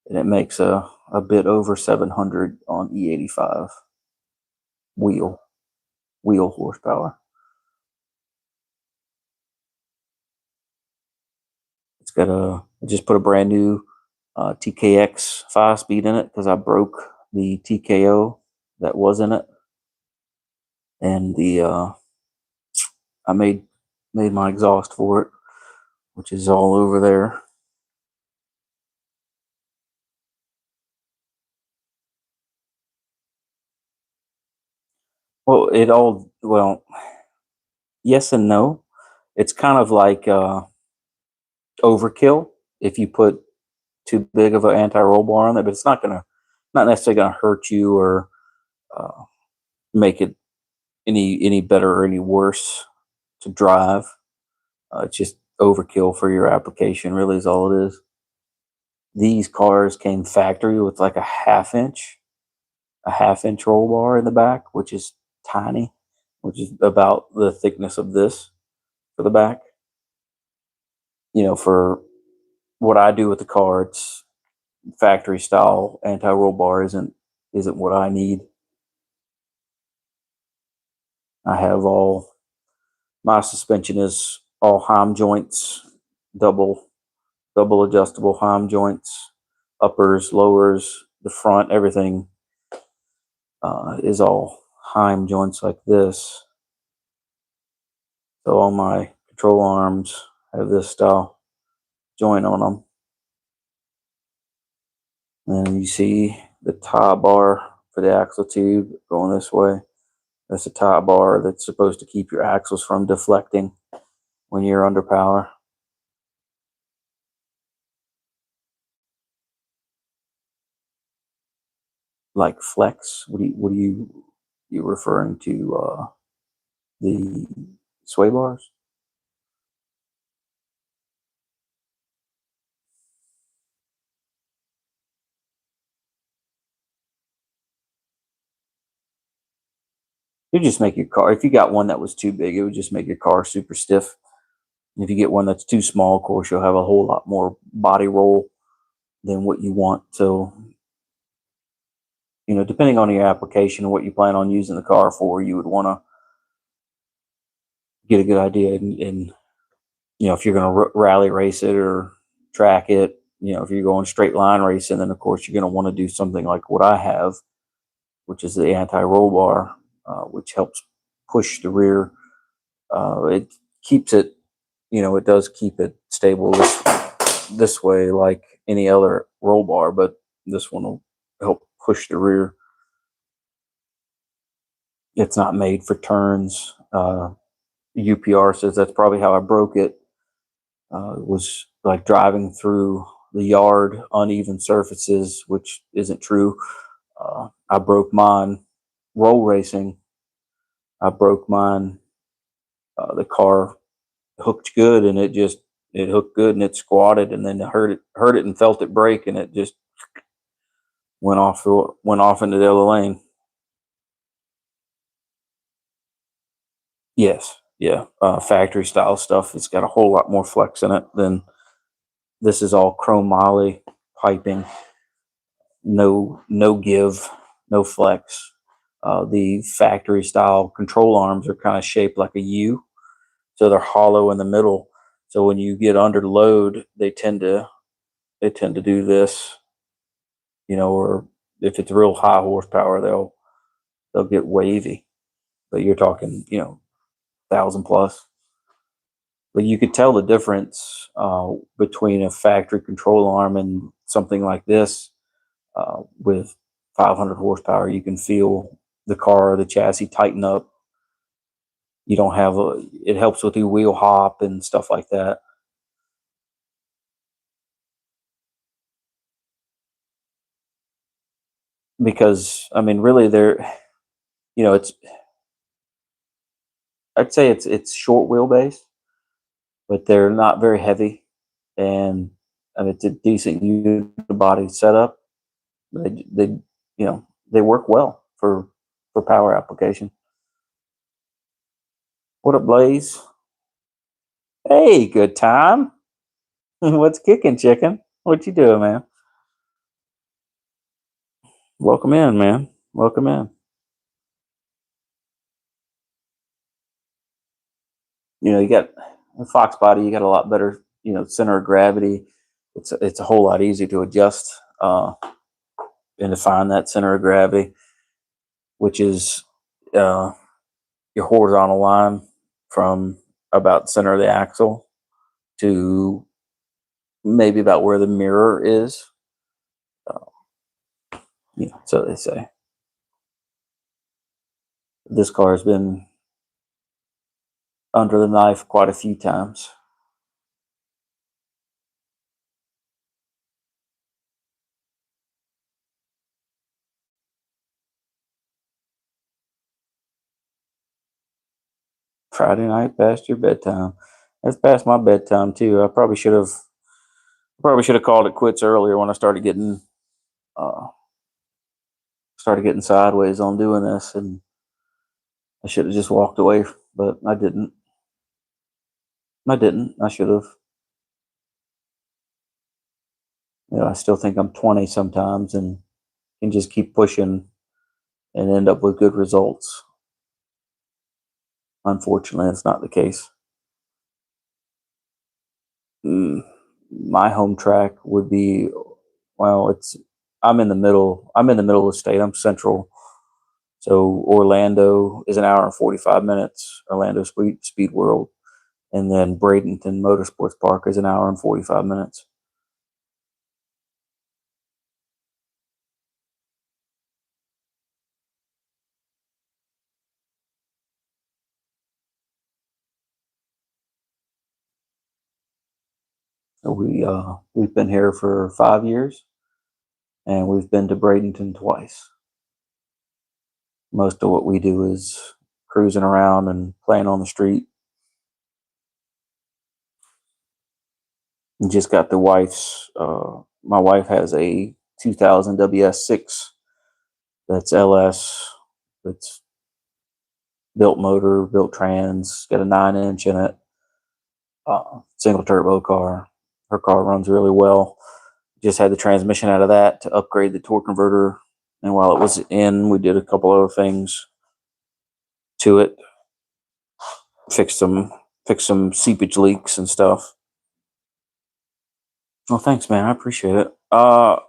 and it makes a bit over 700 on E85 wheel horsepower. It's got I just put a brand new TKX 5-speed in it because I broke the TKO that was in it, and I made my exhaust for it, which is all over there. Well, yes and no. It's kind of like overkill if you put too big of an anti-roll bar on it, but it's not necessarily gonna hurt you or make it any better or any worse to drive. It's just overkill for your application, really, is all it is. These cars came factory with like a half inch roll bar in the back, which is tiny, which is about the thickness of this for the back. For what I do with the car, it's factory style anti-roll bar isn't what I need. I have my suspension is all Heim joints, double adjustable Heim joints, uppers, lowers, the front, everything is all Heim joints like this. So all my control arms have this style joint on them. And you see the tie bar for the axle tube going this way. That's a tie bar that's supposed to keep your axles from deflecting when you're under power. Like flex? What are you referring to? The sway bars? You just make your car. If you got one that was too big, it would just make your car super stiff. If you get one that's too small, of course, you'll have a whole lot more body roll than what you want. So, depending on your application and what you plan on using the car for, you would want to get a good idea. And if you're going to rally race it or track it, if you're going straight line racing, then of course you're going to want to do something like what I have, which is the anti-roll bar, which helps push the rear. It keeps it, it does keep it stable this way like any other roll bar, but this one will help push the rear. It's not made for turns. UPR says that's probably how I broke it. It was like driving through the yard, uneven surfaces, which isn't true. I broke mine roll racing. I broke mine. The car hooked good, and it hooked good, and it squatted, and then I heard it and felt it break, and it just went off into the other lane. Yes, yeah, factory style stuff. It's got a whole lot more flex in it than this. Is all chrome moly piping, no give, no flex. The factory style control arms are kind of shaped like a U, so they're hollow in the middle. So when you get under load, they tend to do this, or if it's real high horsepower, they'll get wavy. But you're talking, 1,000 plus. But you could tell the difference between a factory control arm and something like this. With 500 horsepower, you can feel the car, the chassis tighten up. You don't have it helps with the wheel hop and stuff like that. Because I mean, really, it's I'd say it's short wheelbase, but they're not very heavy, and I mean, it's a decent unibody setup. They work well for power application. What up, Blaze? Hey, good time. What's kicking, chicken? What you doing, man? Welcome in, man. Welcome in. You got a Fox body. You got a lot better, center of gravity. It's a whole lot easier to adjust and to find that center of gravity, which is your horizontal line from about the center of the axle to maybe about where the mirror is. So they say. This car has been under the knife quite a few times. Friday night past your bedtime. That's past my bedtime too. I probably should have called it quits earlier when I uh, started getting sideways on doing this, and I should have just walked away, but I didn't. I should have. I still think I'm 20 sometimes, and can just keep pushing and end up with good results. Unfortunately, that's not the case. My home track would be, well, I'm in the middle. I'm in the middle of the state. I'm central. So Orlando is an hour and 45 minutes. Orlando Speed World, and then Bradenton Motorsports Park is an hour and 45 minutes. We've been here for 5 years, and we've been to Bradenton twice. Most of what we do is cruising around and playing on the street. We just got the wife's. My wife has a 2000 WS6 that's LS. That's built motor, built trans, got a 9-inch in it. Single turbo car. Her car runs really well. Just had the transmission out of that to upgrade the torque converter. And while it was in, we did a couple other things to it. Fixed some seepage leaks and stuff. Well, thanks, man. I appreciate it. I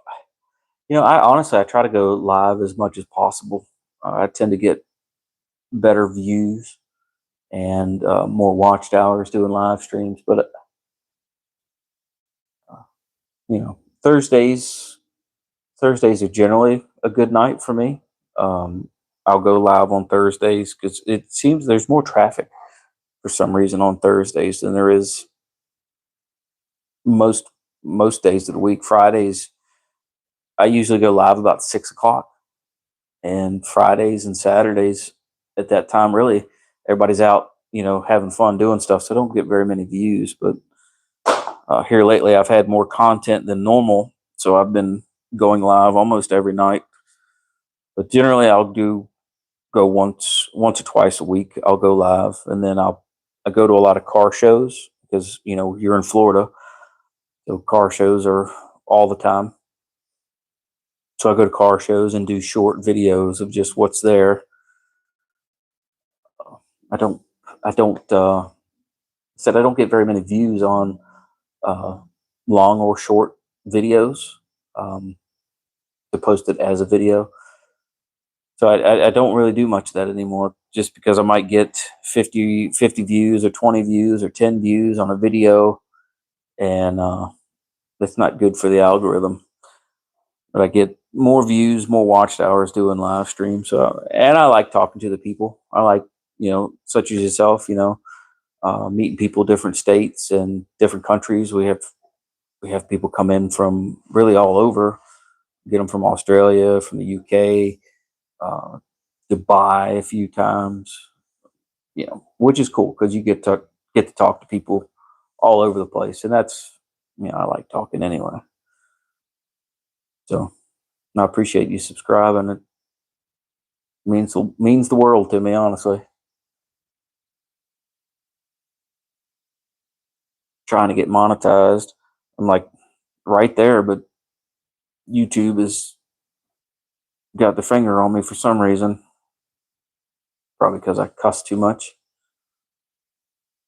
try to go live as much as possible. I tend to get better views and more watched hours doing live streams. But Thursdays are generally a good night for me. I'll go live on Thursdays because it seems there's more traffic for some reason on Thursdays than there is most days of the week. Fridays, I usually go live about 6 o'clock, and Fridays and Saturdays at that time, really everybody's out, having fun doing stuff. So I don't get very many views, but here lately I've had more content than normal, so I've been going live almost every night. But generally, I'll go once or twice a week. I'll go live, and then I go to a lot of car shows because you're in Florida, so car shows are all the time. So I go to car shows and do short videos of just what's there. I don't said I don't get very many views on long or short videos to post it as a video. So I don't really do much of that anymore, just because I might get 50 views or 20 views or 10 views on a video, and that's not good for the algorithm. But I get more views, more watched hours doing live streams. So, and I like talking to the people. I like, such as yourself, meeting people, different states and different countries. We have people come in from really all over. Get them from Australia, from the UK, Dubai a few times, which is cool because you get to talk to people all over the place, and that's, I like talking anyway. So I appreciate you subscribing. It means the world to me, honestly. Trying to get monetized, I'm like right there, but YouTube has got the finger on me for some reason. Probably because I cuss too much,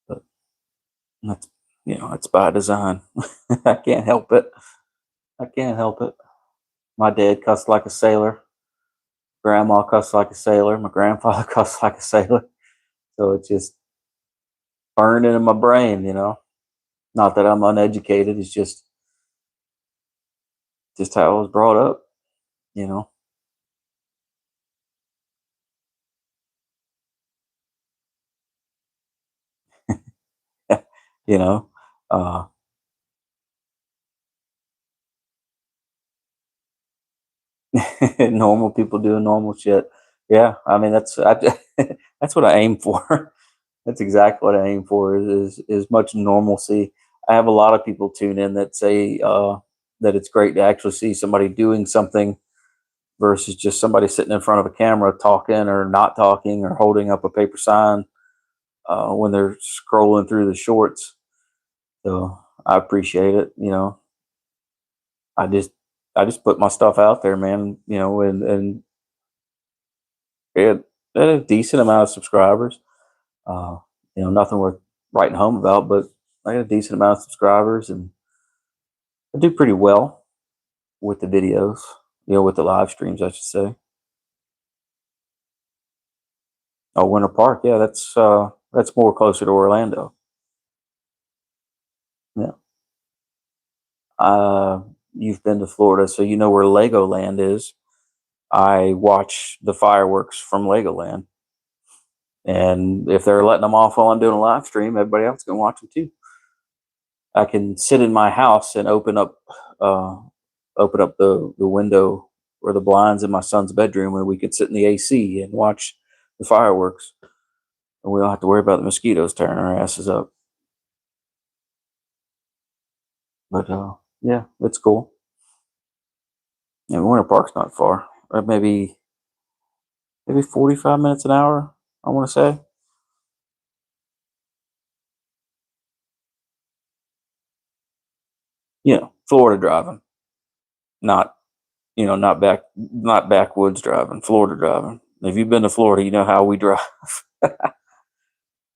but that's it's by design. I can't help it. My dad cussed like a sailor. Grandma cussed like a sailor. My grandfather cussed like a sailor. So it's just burned into my brain, Not that I'm uneducated. It's just how I was brought up, you know. you know. Uh, Normal people doing normal shit. Yeah, I mean that's what I aim for. That's exactly what I aim for is much normalcy. I have a lot of people tune in that say that it's great to actually see somebody doing something versus just somebody sitting in front of a camera talking or not talking or holding up a paper sign when they're scrolling through the shorts. So I appreciate it. I just put my stuff out there, man. And it had a decent amount of subscribers. Uh, Nothing worth writing home about, but I got a decent amount of subscribers, and I do pretty well with the videos. With the live streams, I should say. Oh, Winter Park, yeah, that's more closer to Orlando. Yeah. You've been to Florida, so you know where Legoland is. I watch the fireworks from Legoland, and if they're letting them off while I'm doing a live stream, everybody else can watch them too. I can sit in my house and open up the window or the blinds in my son's bedroom, and we could sit in the AC and watch the fireworks, and we don't have to worry about the mosquitoes tearing our asses up. But yeah, it's cool. Yeah, Winter Park's not far. Maybe 45 minutes an hour, I want to say. Florida driving, not not backwoods driving, Florida driving. If you've been to Florida, you know how we drive.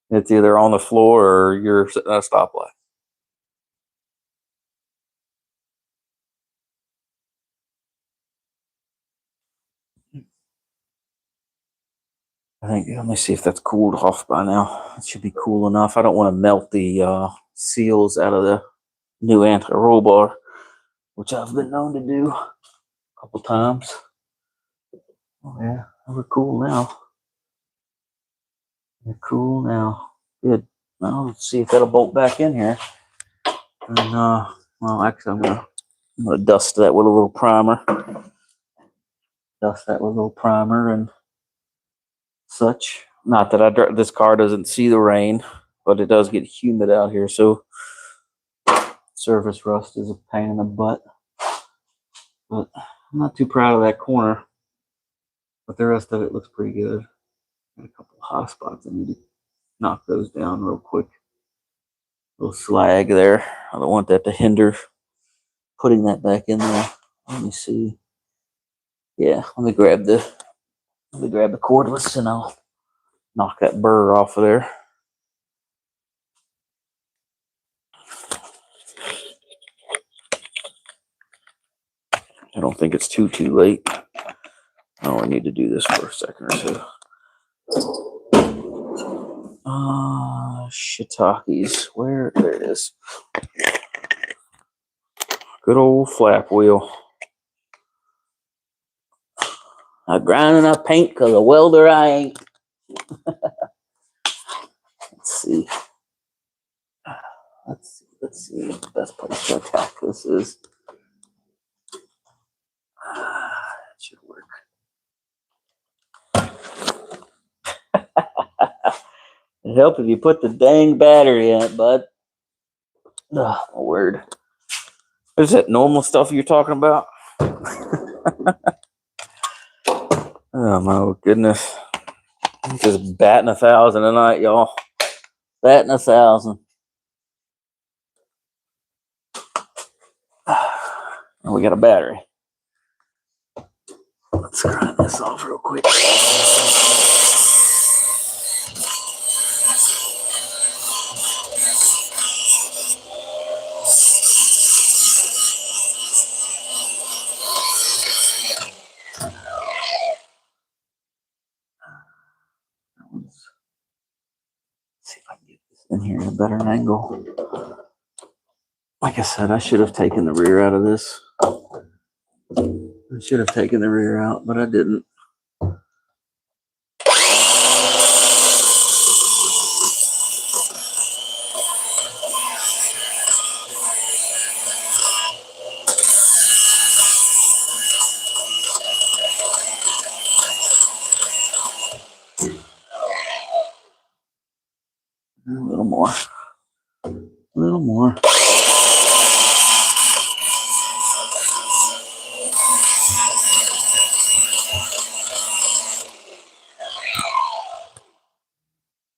It's either on the floor or you're sitting at a stoplight. I think, let me see if that's cooled off by now. It should be cool enough. I don't want to melt the seals out of the new anti-roll bar, which I've been known to do a couple times. Oh yeah, we're cool now. We're cool now. Good. Well, let's see if that'll bolt back in here. And well, actually, I'm gonna dust that with a little primer. Dust that with a little primer and such. Not that this car doesn't see the rain, but it does get humid out here, so surface rust is a pain in the butt. But I'm not too proud of that corner, but the rest of it looks pretty good. Got a couple of hot spots. I need to knock those down real quick. Little slag there. I don't want that to hinder putting that back in there. Let me see. Yeah, let me grab the cordless and I'll knock that burr off of there. I don't think it's too late. I only need to do this for a second or two. Shiitakes. There it is. Good old flap wheel. I grinding up paint because a welder I ain't. Let's see. Let's see what the best place to attack this is. It should work. It'd help if you put the dang battery in it, bud. Oh, my word. Is that normal stuff you're talking about? Oh my goodness. I'm just batting 1,000 tonight, y'all. Batting 1,000. And we got a battery. Let's grind this off real quick. Let's see if I can get this in here at a better angle. Like I said, I should have taken the rear out of this. I should have taken the rear out, but I didn't. A little more. A little more.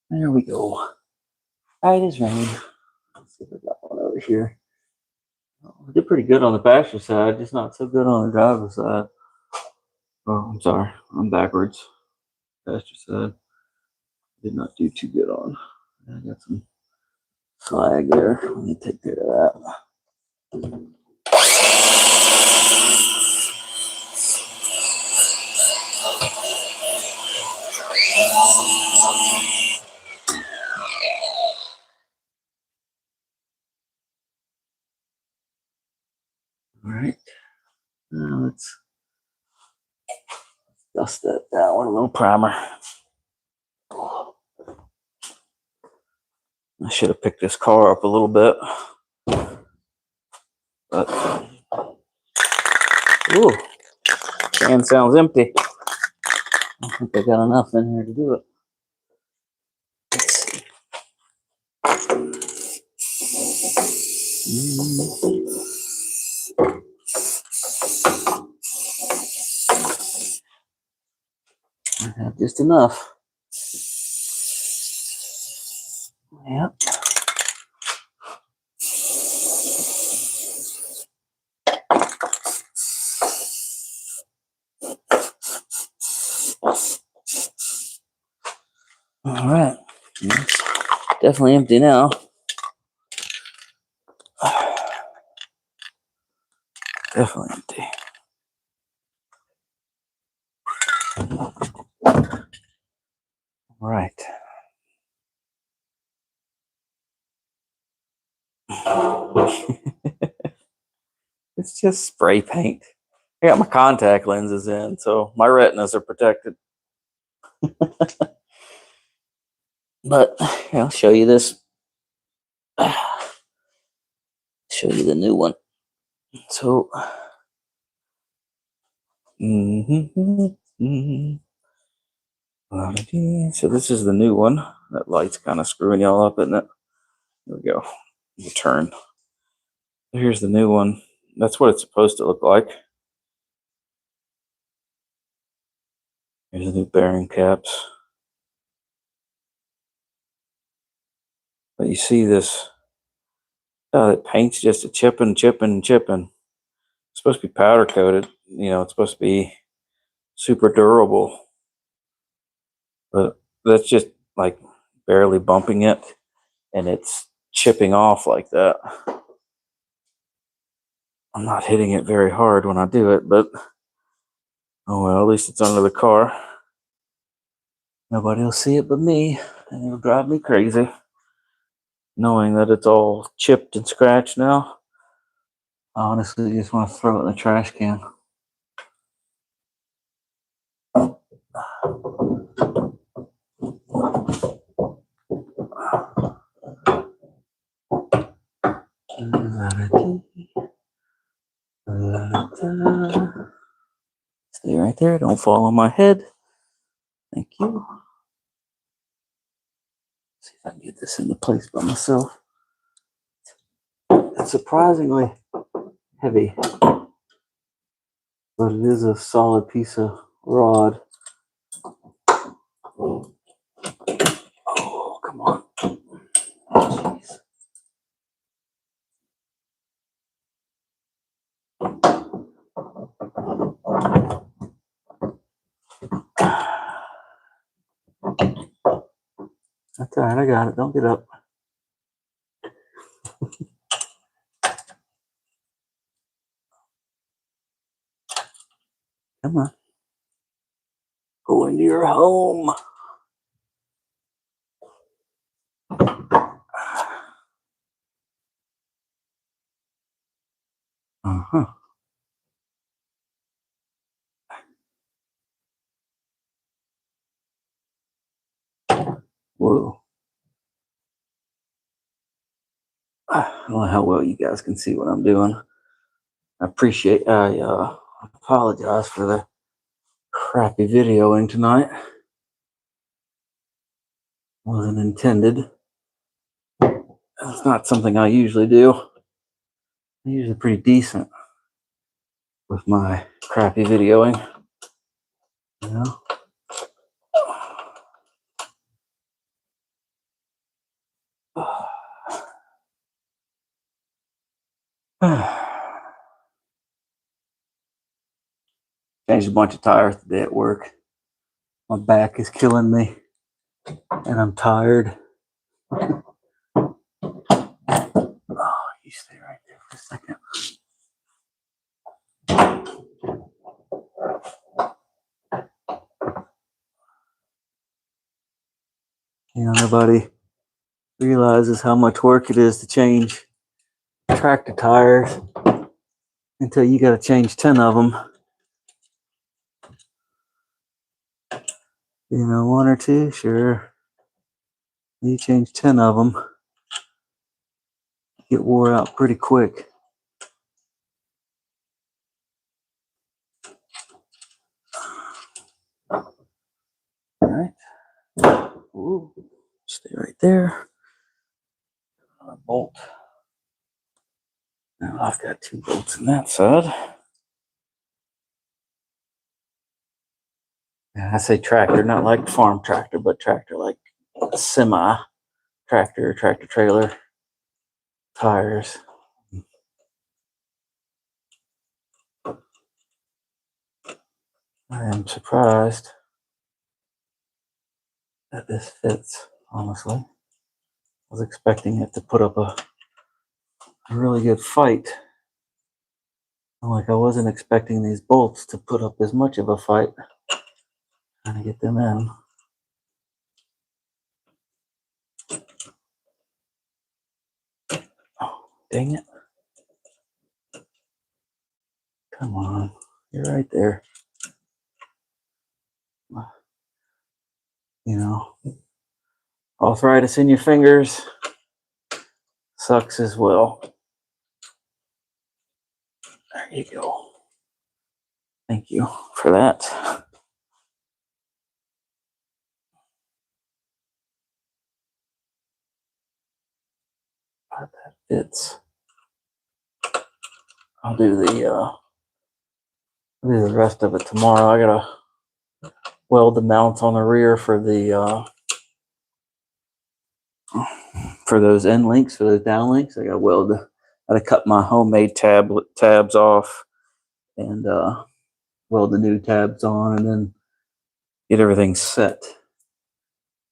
There we go. Right as rain. Let's see if I got one over here. I did pretty good on the passenger side, just not so good on the driver's side. Oh, I'm sorry. I'm backwards. Passenger side. Did not do too good on. I got some slag there. Let me take care of that. All right. Now let's dust that down with a little primer. I should have picked this car up a little bit. But ooh, can sounds empty. I don't think I got enough in here to do it. I have just enough. Yep. All right. It's definitely empty now. Definitely empty. All right. It's just spray paint. I got my contact lenses in, so my retinas are protected. But I'll show you this. Show you the new one. So, so this is the new one. That light's kind of screwing y'all up, isn't it? Here we go. We'll turn. Here's the new one. That's what it's supposed to look like. Here's the new bearing caps. But you see this, the paint's just a chipping. It's supposed to be powder coated. You know, it's supposed to be super durable. But that's just like barely bumping it, and it's chipping off like that. I'm not hitting it very hard when I do it, but oh well, at least it's under the car. Nobody will see it but me, and it'll drive me crazy knowing that it's all chipped and scratched now. I honestly just want to throw it in the trash can. Stay right there, don't fall on my head. Thank you. See if I can get this into place by myself. It's surprisingly heavy, but it is a solid piece of rod. Oh, come on. Jeez. That's all right, I got it. Don't get up. Come on. Go into your home. Uh-huh. Whoa. I don't know how well you guys can see what I'm doing. I apologize for the crappy videoing tonight. Wasn't intended. It's not something I usually do. I'm usually pretty decent with my crappy videoing. You know? Changed a bunch of tires today at work. My back is killing me, and I'm tired. Oh, you stay right there for a second. You know, nobody realizes how much work it is to change tractor tires until you got to change 10 of them. You know, one or two, sure. You change 10 of them, get wore out pretty quick. Ooh, stay right there. Bolt. Now I've got 2 bolts on that side. Yeah, I say tractor, not like farm tractor, but tractor like a semi tractor, tractor trailer tires. I am surprised that this fits, honestly. I was expecting it to put up a really good fight. Like I wasn't expecting these bolts to put up as much of a fight. Trying to get them in. Oh, dang it. Come on. You're right there. You know, arthritis in your fingers sucks as well. There you go. Thank you for that. But that fits. I'll do the rest of it tomorrow. I gotta weld the mounts on the rear for the for those end links, for those down links. I gotta cut my homemade tabs off and weld the new tabs on, and then get everything set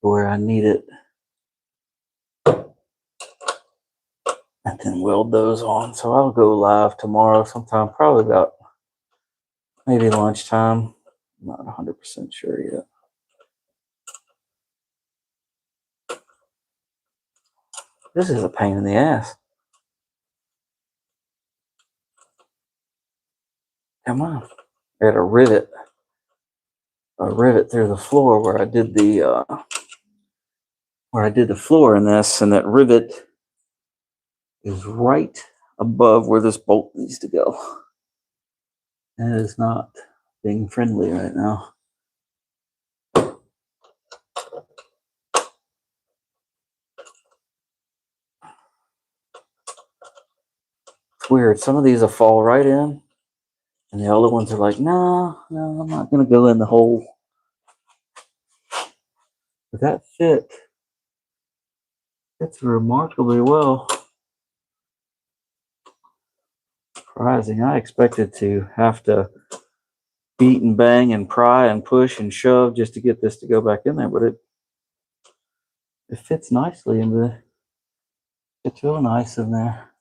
where I need it, and then weld those on. So I'll go live tomorrow sometime, probably about maybe lunchtime. I'm not 100% sure yet. This is a pain in the ass. Come on. I got a rivet through the floor where I did the floor in this, and that rivet is right above where this bolt needs to go. And it is not being friendly right now. It's weird. Some of these will fall right in, and the other ones are like, no, I'm not going to go in the hole. But that fits remarkably well. Surprising. I expected to have to beat and bang and pry and push and shove just to get this to go back in there, but it fits nicely in the. It's real nice in there.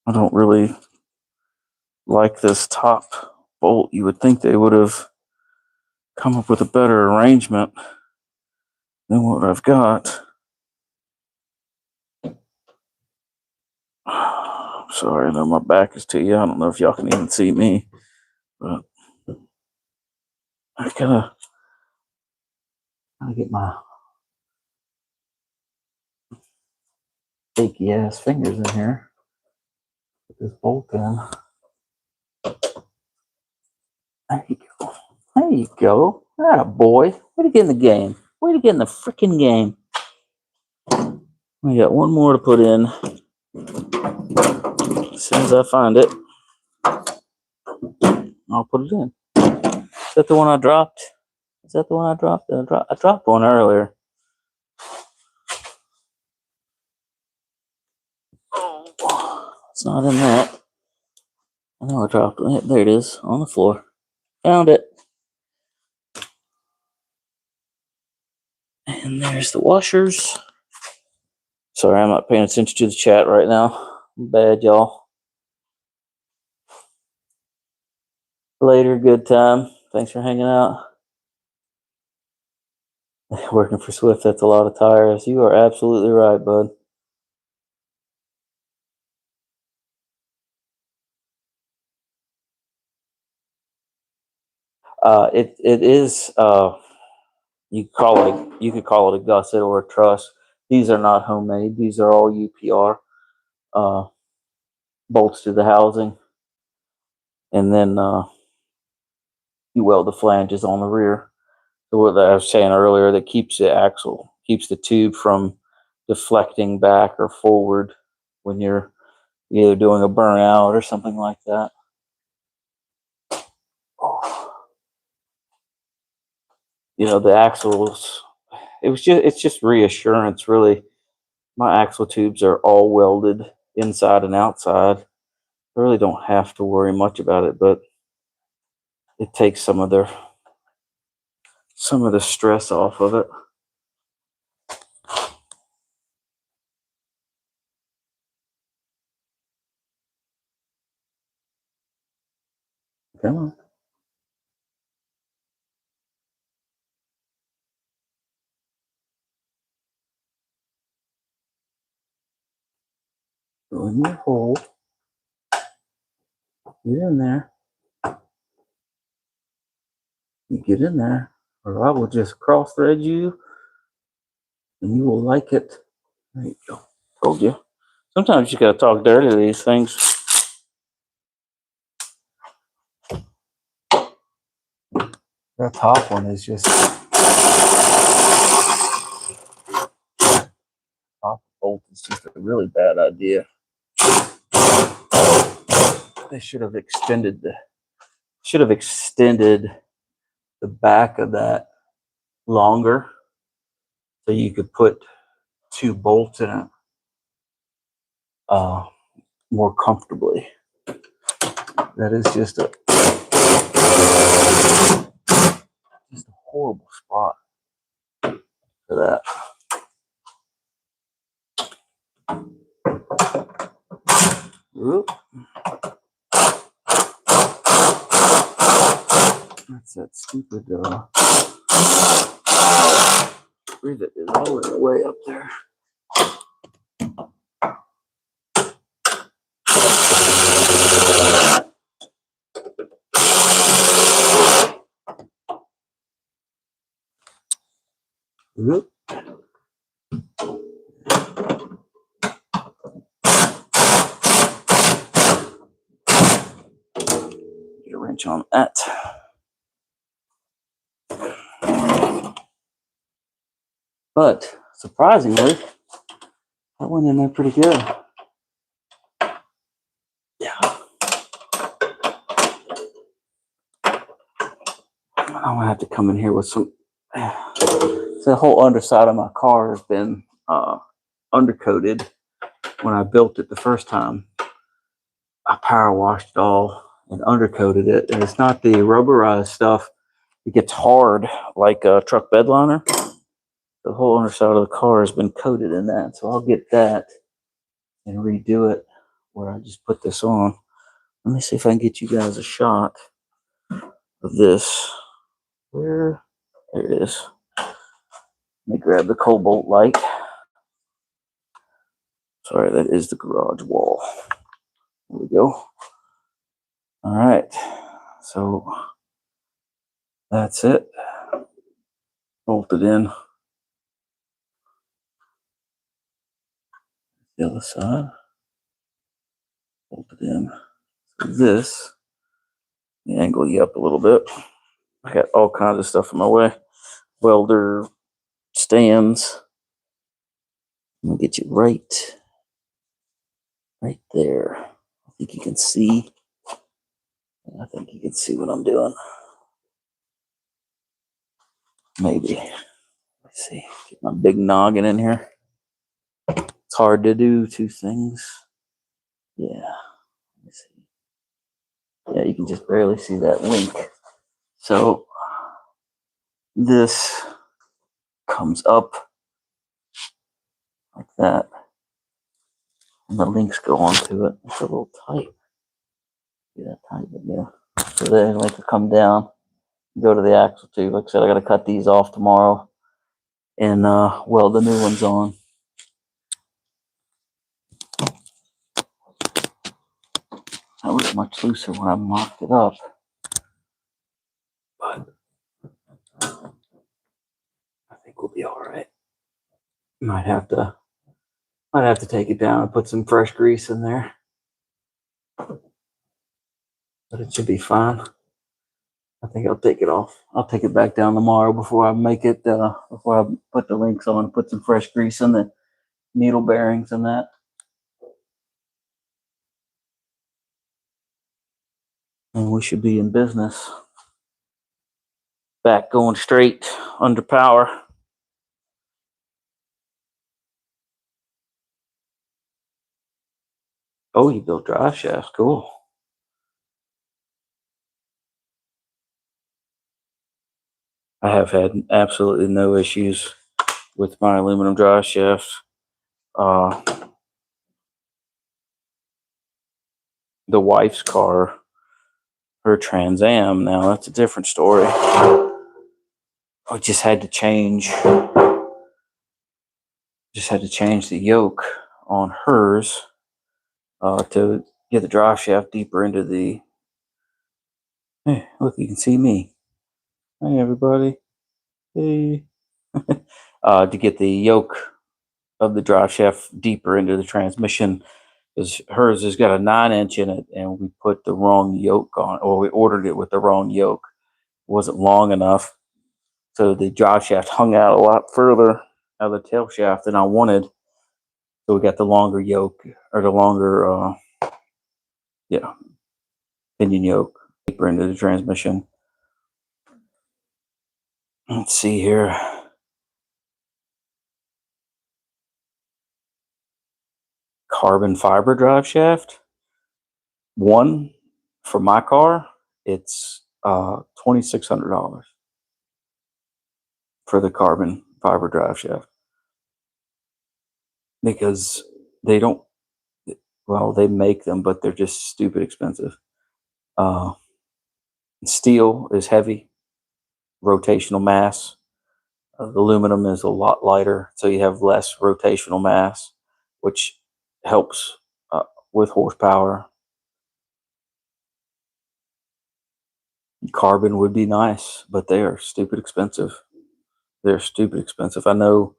I don't really like this top bolt. You would think they would have come up with a better arrangement than what I've got. Sorry, I know my back is to you. I don't know if y'all can even see me, but I gotta get my achy ass fingers in here. Put this bolt in. There you go. There you go. Atta boy. Way to get in the game. Way to get in the freaking game. We got one more to put in. As soon as I find it, I'll put it in. Is that the one I dropped? Is that the one I dropped? I dropped one earlier. Oh, it's not in that. I know I dropped it. There it is, on the floor. Found it. And there's the washers. Sorry, I'm not paying attention to the chat right now. I'm bad, y'all. Later, good time. Thanks for hanging out. Working for Swift, that's a lot of tires. You are absolutely right, bud. It is you could call it a gusset or a truss. These are not homemade. These are all UPR bolts to the housing. and then you weld the flanges on the rear. So what I was saying earlier, that keeps the axle, keeps the tube from deflecting back or forward when you're either doing a burnout or something like that. You know, the axles, it's just reassurance, really. My axle tubes are all welded inside and outside. I really don't have to worry much about it, but it takes some of the stress off of it. Come on. Go in your hole. Get in there. You get in there, or I will just cross thread you, and you will like it. There you go. Told you. Sometimes you gotta talk dirty to these things. That top one is just top bolt is just a really bad idea. They should have extended the back of that longer so you could put 2 bolts in it more comfortably. That is just a horrible spot for that. Oop. That's that stupid rivet is all in the way up there. Oop. Get a wrench on that. But surprisingly, that went in there pretty good. Yeah. I'm gonna have to come in here with some. So the whole underside of my car has been undercoated. When I built it the first time, I power washed it all and undercoated it, and it's not the rubberized stuff. It gets hard like a truck bed liner. The whole underside of the car has been coated in that, so I'll get that and redo it where I just put this on. Let me see if I can get you guys a shot of this. Where? There it is. Let me grab the cobalt light. Sorry, that is the garage wall. There we go. All right, so that's it. Bolted in. The other side. Bolted in. So this, let me angle you up a little bit. I got all kinds of stuff in my way. Welder stands. I'm gonna get you right there. I think you can see. I think you can see what I'm doing. Maybe. Let's see. Get my big noggin in here. It's hard to do 2 things. Yeah. Let me see. Yeah, you can just barely see that link. So this comes up like that, and the links go onto it. It's a little tight. See that tight, but yeah. So the link will come down, go to the axle tube. Like I said, I got to cut these off tomorrow and weld the new ones on. That was much looser when I mocked it up, but I think we'll be all right. Might have to take it down and put some fresh grease in there. but it should be fine. I think I'll take it off. I'll take it back down tomorrow before I make it, before I put the links on, put some fresh grease in the needle bearings and that. And we should be in business. Back going straight under power. Oh, you built drive shafts. Cool. I have had absolutely no issues with my aluminum drive shafts. The wife's car, her Trans Am, now that's a different story. I just had to change the yoke on hers to get the drive shaft deeper into the. Hey, look, you can see me. Hey, everybody. Hey. To get the yoke of the drive shaft deeper into the transmission, because hers has got a 9-inch in it, and we put the wrong yoke on, or we ordered it with the wrong yoke. It wasn't long enough, so the drive shaft hung out a lot further out of the tail shaft than I wanted. So we got the longer yoke, or the longer, pinion yoke deeper into the transmission. Let's see here. Carbon fiber drive shaft. One for my car, it's $2,600 for the carbon fiber drive shaft, because they don't. Well, they make them, but they're just stupid expensive. Steel is heavy, rotational mass. Aluminum is a lot lighter, so you have less rotational mass, which helps with horsepower. Carbon would be nice, but they are stupid expensive. They're stupid expensive. I know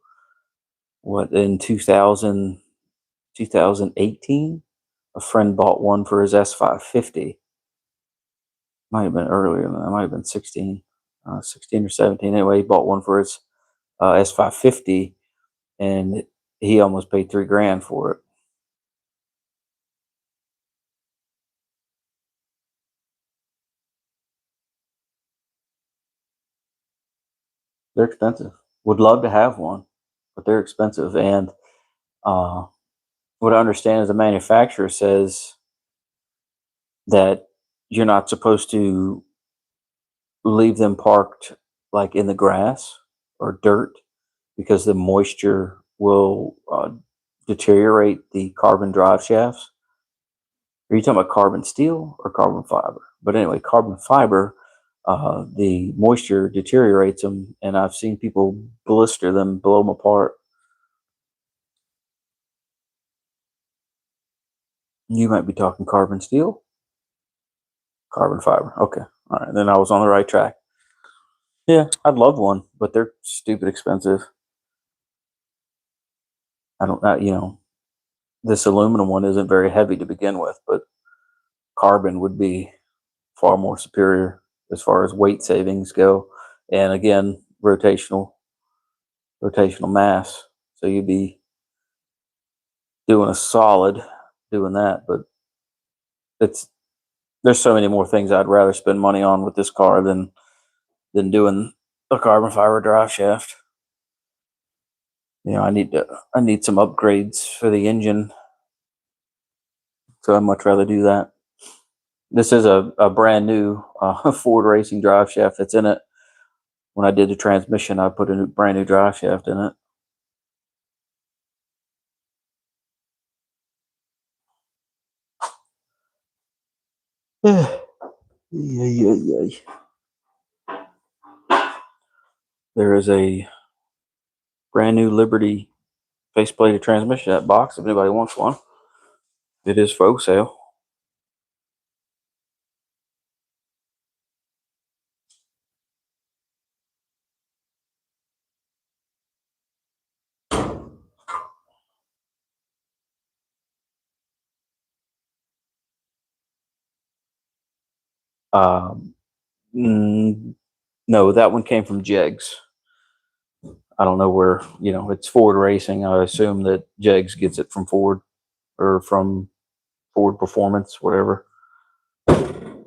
in 2018, a friend bought one for his S550. Might have been earlier than that. Might have been 16 or 17. Anyway, he bought one for his S550, and he almost paid $3,000 for it. They're expensive. Would love to have one, but they're expensive. And what I understand is the manufacturer says that you're not supposed to leave them parked like in the grass or dirt, because the moisture will deteriorate the carbon drive shafts. Are you talking about carbon steel or carbon fiber? But anyway, carbon fiber, the moisture deteriorates them, and I've seen people blister them, blow them apart. You might be talking carbon steel, carbon fiber. Okay, all right, then I was on the right track. Yeah, I'd love one, but they're stupid expensive. I don't know, this aluminum one isn't very heavy to begin with, but carbon would be far more superior as far as weight savings go, and again, rotational mass. So you'd be doing a solid doing that, but there's so many more things I'd rather spend money on with this car than doing a carbon fiber drive shaft. I need some upgrades for the engine, so I'd much rather do that. This is a brand new Ford Racing drive shaft that's in it. When I did the transmission, I put a brand new drive shaft in it. Yeah. There is a brand new Liberty faceplated transmission in that box if anybody wants one. It is for sale. No, that one came from Jegs. I don't know where, it's Ford Racing. I assume that Jegs gets it from Ford or from Ford Performance, whatever. But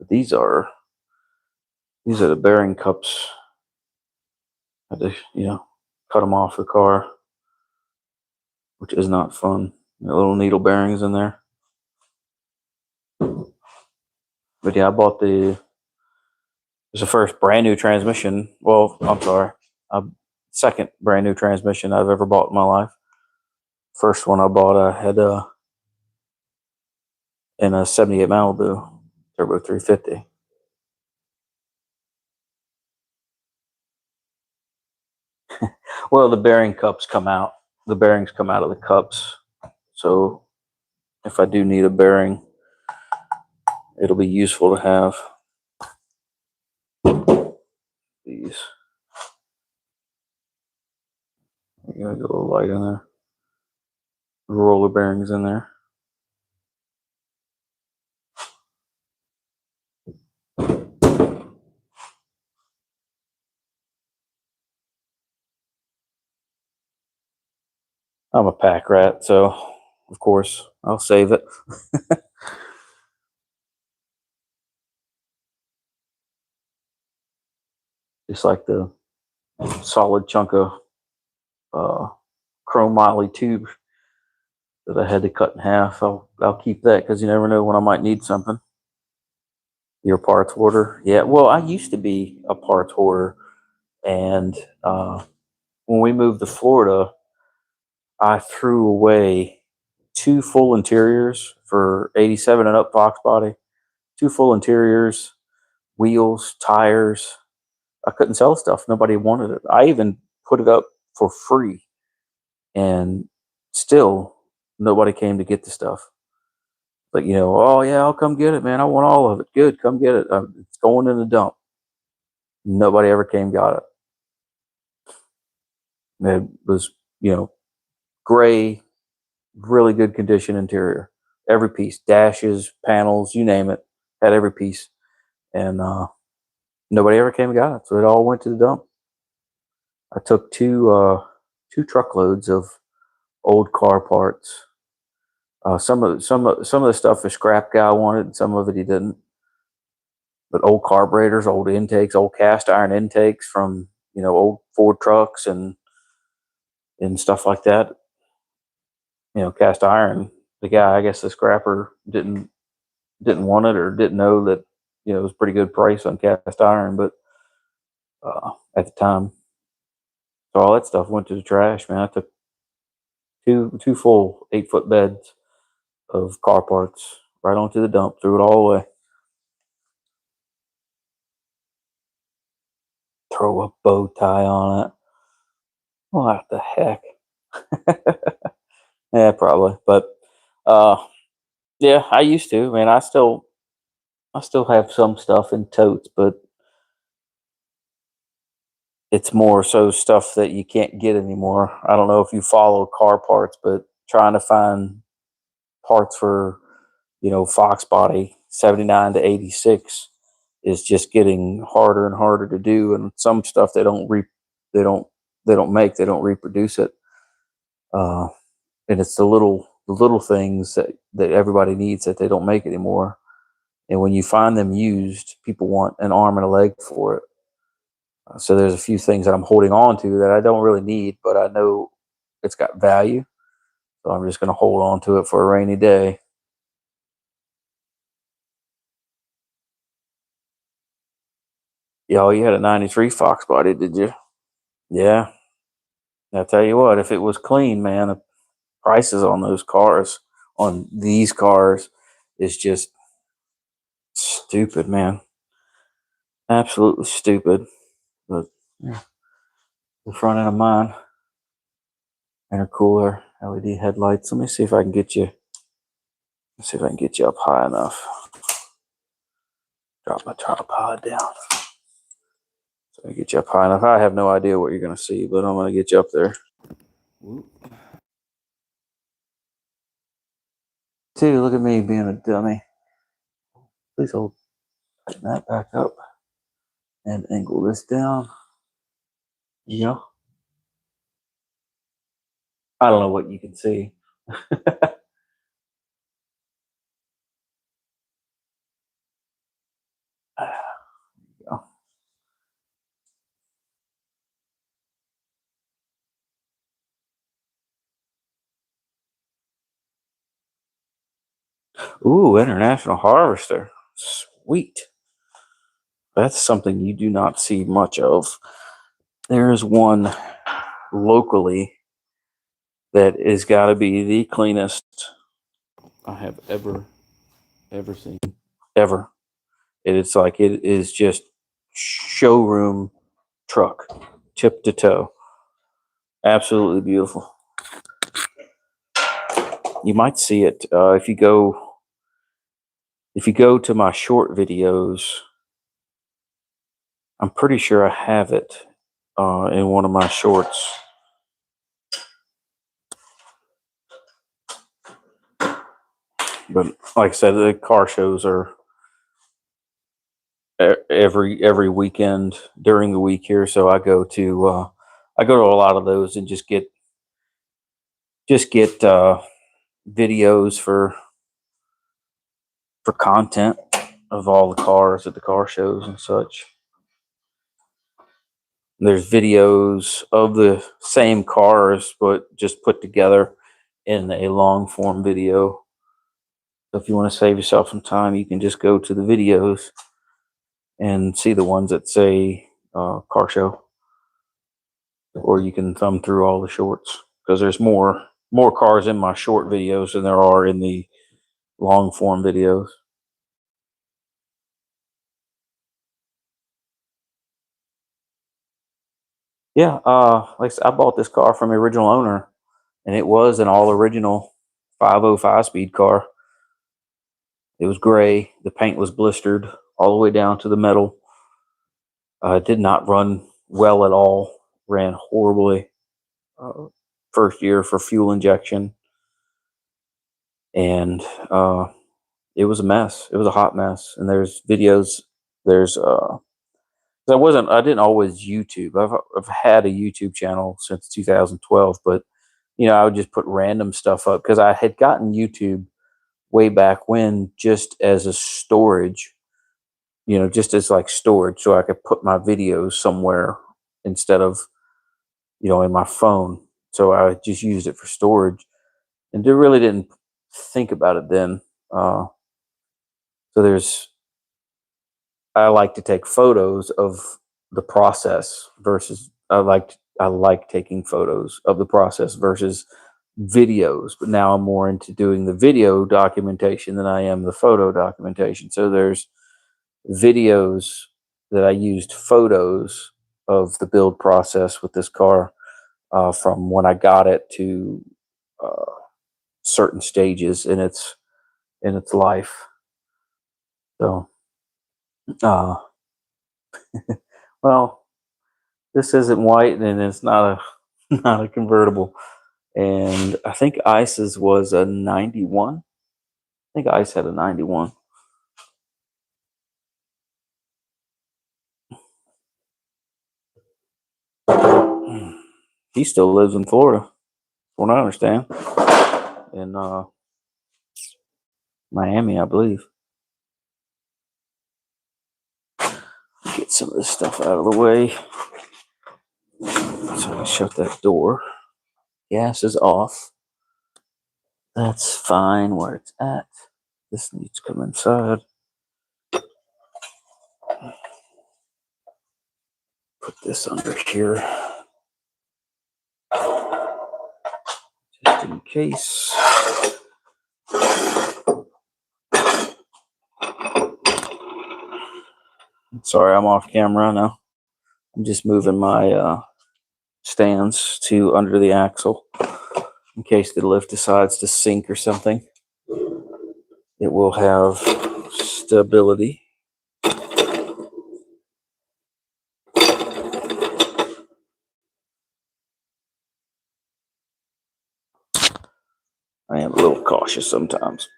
these are the bearing cups. I had to, cut them off the car, which is not fun. Little needle bearings in there. But yeah, I bought it's the first brand new transmission. Well, I'm sorry, second brand new transmission I've ever bought in my life. First one I bought, I had in a '78 Malibu Turbo 350. Well, the bearing cups come out. The bearings come out of the cups. So if I do need a bearing, it'll be useful to have these. You gotta get a little light in there. Roller bearings in there. I'm a pack rat, so of course I'll save it. Just like the solid chunk of chrome moly tube that I had to cut in half. I'll keep that because you never know when I might need something. Your parts hoarder? Yeah. Well, I used to be a parts hoarder, and when we moved to Florida, I threw away 2 full interiors for '87 and up Fox body. 2 full interiors, wheels, tires. I couldn't sell stuff. Nobody wanted it. I even put it up for free, and still nobody came to get the stuff. But oh yeah, I'll come get it, man. I want all of it. Good, come get it. It's going in the dump. Nobody ever came got it. It was gray, really good condition interior. Every piece, dashes, panels, you name it, had every piece, and nobody ever came and got it. So it all went to the dump. I took two truckloads of old car parts. Some of the stuff the scrap guy wanted, and some of it he didn't. But old carburetors, old intakes, old cast iron intakes from old Ford trucks and stuff like that. Cast iron. The guy, I guess the scrapper didn't want it or didn't know that it was a pretty good price on cast iron, but at the time, so all that stuff went to the trash. Man, I took two full 8-foot beds of car parts right onto the dump, threw it all away. Throw a bow tie on it. What the heck? Yeah, probably. But yeah, I used to. Man, I still have some stuff in totes, but it's more so stuff that you can't get anymore. I don't know if you follow car parts, but trying to find parts for Fox body 79 to 86 is just getting harder and harder to do, and some stuff they don't make, they don't reproduce it, and it's the little things that everybody needs that they don't make anymore. And when you find them used, people want an arm and a leg for it. So there's a few things that I'm holding on to that I don't really need, but I know it's got value. So I'm just going to hold on to it for a rainy day. Yeah, you had a '93 Fox body, did you? Yeah. I tell you what, if it was clean, man, the prices on these cars, is just stupid, man. Absolutely stupid. But yeah, the front end of mine, intercooler, LED headlights. Let me see if I can get you. Let's see if I can get you up high enough. Drop my tripod down. So I get you up high enough. I have no idea what you're going to see, but I'm going to get you up there. Dude, look at me being a dummy. Please hold. Tighten that back up and angle this down. Yeah. I don't know what you can see. Ooh, International Harvester. Sweet. That's something you do not see much of. There's one locally that is got to be the cleanest I have ever seen. Ever. It's like it is just showroom truck, tip to toe. Absolutely beautiful. You might see it if you go to my short videos. I'm pretty sure I have it in one of my shorts. But like I said, the car shows are every weekend during the week here, so I go to a lot of those and just get videos for content of all the cars at the car shows and such. There's videos of the same cars, but just put together in a long form video. So if you want to save yourself some time, you can just go to the videos and see the ones that say car show, or you can thumb through all the shorts because there's more cars in my short videos than there are in the long form videos. Yeah, like I said, I bought this car from the original owner, and it was an all original 505 speed car. It was gray. The paint was blistered all the way down to the metal. It did not run well at all. Ran horribly. First year for fuel injection, and it was a mess. It was a hot mess. And there's videos. There's I didn't always YouTube. I've had a YouTube channel since 2012, but I would just put random stuff up because I had gotten YouTube way back when just as a storage, just as like storage, so I could put my videos somewhere instead of, in my phone. So I just used it for storage and really didn't think about it then. So I like to take photos of the process versus I like taking photos of the process versus videos, but now I'm more into doing the video documentation than I am the photo documentation. So there's videos that I used photos of the build process with this car from when I got it to uh, certain stages in its life. So, uh, well, this isn't white and it's not a not a convertible. And I think Ice's was a 91. I think Ice had a 91. He still lives in Florida, from what I understand. In Miami, I believe. Get some of this stuff out of the way. So I shut that door. Gas is off. That's fine where it's at. This needs to come inside. Put this under here. Just in case. Sorry, I'm off camera now. I'm just moving my stands to under the axle in case the lift decides to sink or something. It will have stability. I am a little cautious sometimes.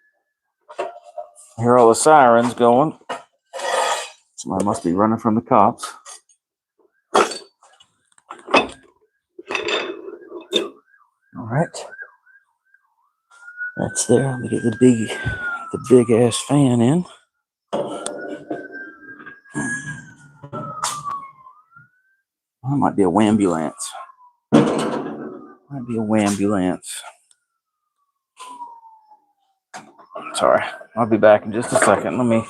Hear all the sirens going. Somebody must be running from the cops. All right. That's there. Let me get the big ass fan in. That might be a wambulance. Might be a wambulance. Sorry. I'll be back in just a second. I'm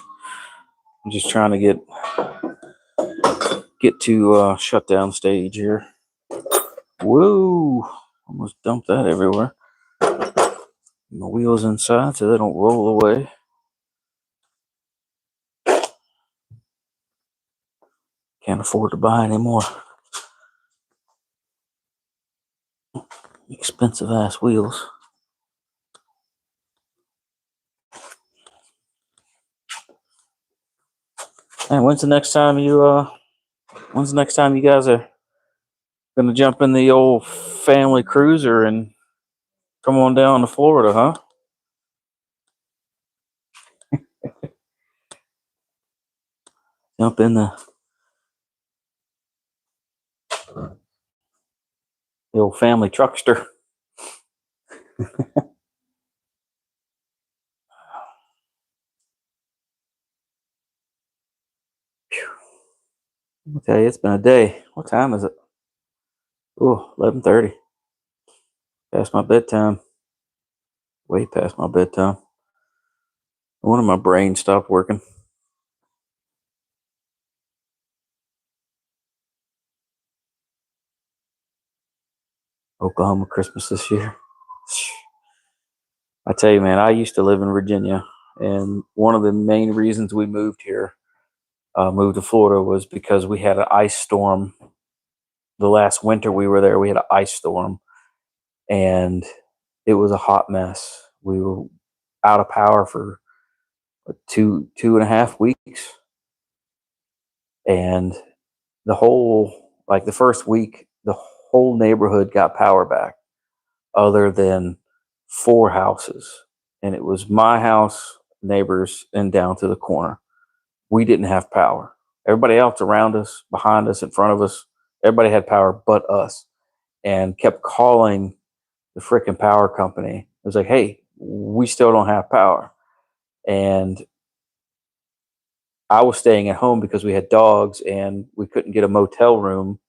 just trying to get to shutdown stage here. Whoa. Almost dumped that everywhere. My wheels inside so they don't roll away. Can't afford to buy any more expensive ass wheels. Hey, when's the next time you guys are gonna jump in the old family cruiser and come on down to Florida, huh? Jump in the old family truckster. I'll tell you, it's been a day. What time is it? Oh, 11:30. Past my bedtime. Way past my bedtime. I wonder my brain stopped working. Oklahoma Christmas this year. I tell you, man, I used to live in Virginia, and one of the main reasons we moved here, moved to Florida, was because we had an ice storm. The last winter we were there, we had an ice storm, and it was a hot mess. We were out of power for 2.5 weeks, and the first week, the whole neighborhood got power back, other than 4 houses, and it was my house, neighbors, and down to the corner. We didn't have power. Everybody else around us, behind us, in front of us, everybody had power but us, and kept calling the freaking power company. It was like, hey, we still don't have power. And I was staying at home because we had dogs and we couldn't get a motel room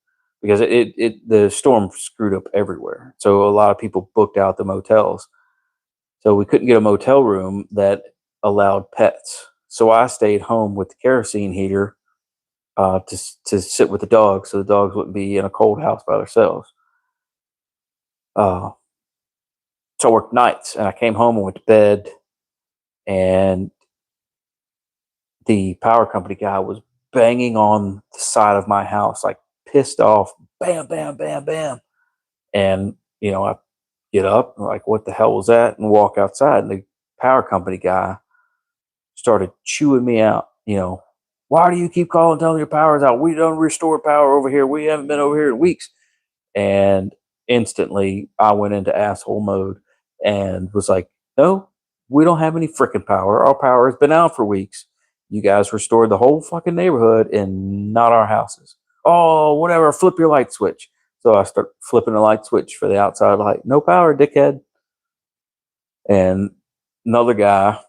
because the storm screwed up everywhere. So a lot of people booked out the motels. So we couldn't get a motel room that allowed pets. So I stayed home with the kerosene heater to sit with the dogs, so the dogs wouldn't be in a cold house by themselves. Uh, so I worked nights, and I came home and went to bed, and the power company guy was banging on the side of my house, like pissed off, bam, bam, bam, bam. And, I get up, like, what the hell was that? And walk outside. And the power company guy started chewing me out. Why do you keep calling, telling your power's out? We don't restore power over here. We haven't been over here in weeks. And instantly I went into asshole mode and was like, no, we don't have any freaking power. Our power has been out for weeks. You guys restored the whole fucking neighborhood and not our houses. Oh, whatever, flip your light switch. So I start flipping the light switch for the outside light. No power, dickhead. And another guy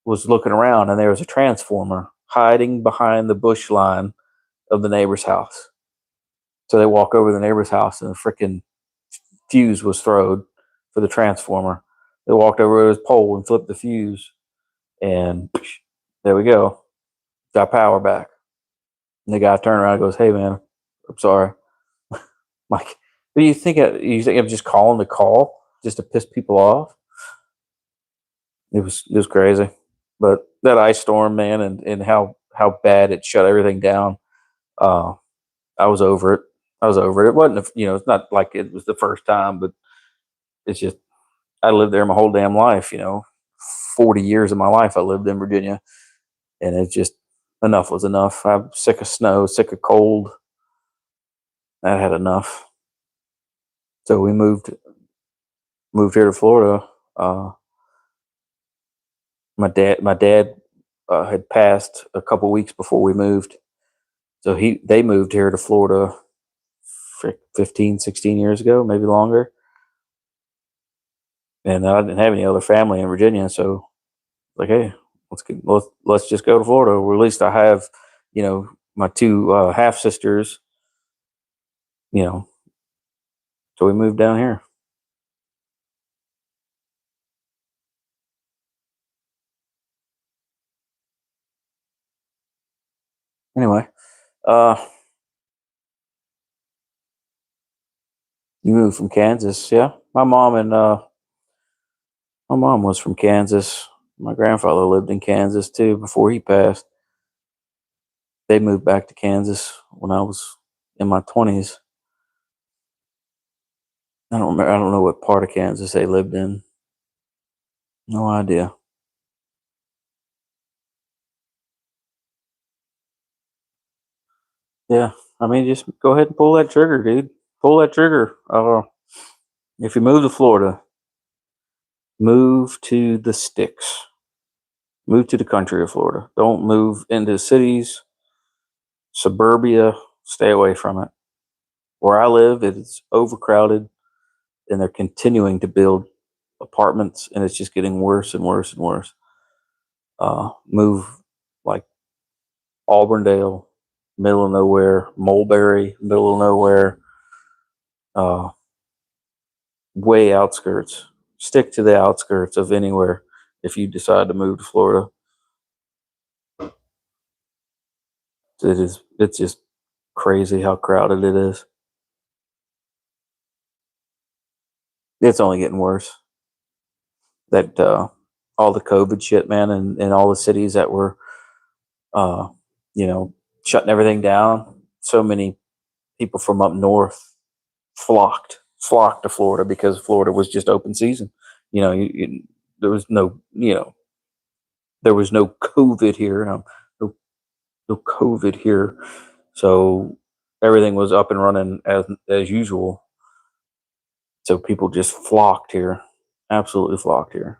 was looking around, and there was a transformer hiding behind the bush line of the neighbor's house. So they walk over to the neighbor's house, and the freaking fuse was thrown for the transformer. They walked over to his pole and flipped the fuse, and there we go. Got power back. And the guy turned around and goes, "Hey, man, I'm sorry." Like, what do you think? You think I'm just calling the call just to piss people off? It was crazy. But that ice storm, man, and how bad it shut everything down. Uh, I was over it. I was over it. It wasn't, it's not like it was the first time, but it's just I lived there my whole damn life. 40 years of my life I lived in Virginia, and it's just enough was enough. I'm sick of snow, sick of cold. I had enough. So we moved here to Florida. My dad had passed a couple weeks before we moved. So they moved here to Florida 15, 16 years ago, maybe longer. And I didn't have any other family in Virginia, so like, hey, let's just go to Florida. Or at least I have, my two half sisters. So we moved down here. Anyway, you moved from Kansas, yeah? My mom was from Kansas. My grandfather lived in Kansas too before he passed. They moved back to Kansas when I was in my 20s. I don't remember. I don't know what part of Kansas they lived in. No idea. Yeah, I mean, just go ahead and pull that trigger, dude. Pull that trigger. If you move to Florida, move to the sticks. Move to the country of Florida. Don't move into cities, suburbia. Stay away from it. Where I live, it's overcrowded, and they're continuing to build apartments, and it's just getting worse and worse and worse. Move like Auburndale, middle of nowhere, Mulberry, middle of nowhere, uh, way outskirts. Stick to the outskirts of anywhere if you decide to move to Florida. It's just crazy how crowded it is. It's only getting worse. That all the COVID shit, man, and all the cities that were, uh, shutting everything down. So many people from up north flocked to Florida because Florida was just open season. There was no COVID here. No COVID here, so everything was up and running as usual. So people just flocked here, absolutely flocked here.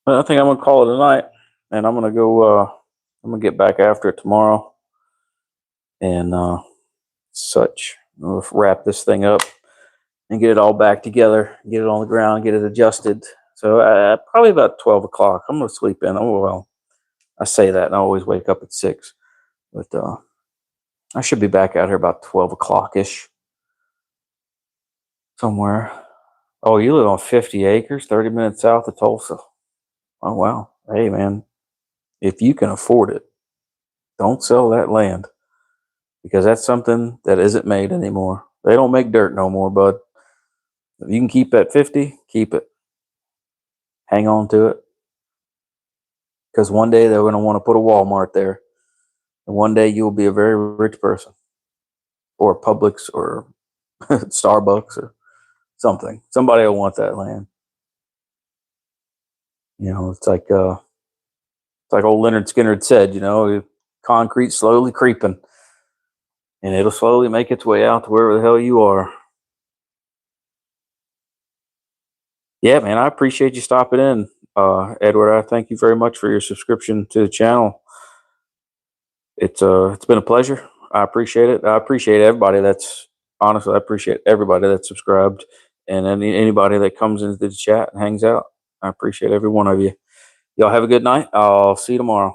But I think I'm gonna call it a night, and I'm gonna go. I'm gonna get back after it tomorrow, and such. We'll wrap this thing up and get it all back together, get it on the ground, get it adjusted. So probably about 12 o'clock. I'm gonna sleep in. Oh well, I say that, and I always wake up at 6, but I should be back out here about 12 o'clock ish, somewhere. Oh, you live on 50 acres, 30 minutes south of Tulsa. Oh wow. Hey man, if you can afford it, don't sell that land, because that's something that isn't made anymore. They don't make dirt no more, bud. If you can keep that 50, keep it. Hang on to it. Because one day they're going to want to put a Walmart there. And one day you'll be a very rich person. Or a Publix or Starbucks or something. Somebody will want that land. It's like old Leonard Skinner said, concrete slowly creeping. And it'll slowly make its way out to wherever the hell you are. Yeah, man, I appreciate you stopping in, Edward. I thank you very much for your subscription to the channel. It's been a pleasure. I appreciate it. I appreciate everybody that's honestly. I appreciate everybody that's subscribed, and anybody that comes into the chat and hangs out. I appreciate every one of you. Y'all have a good night. I'll see you tomorrow.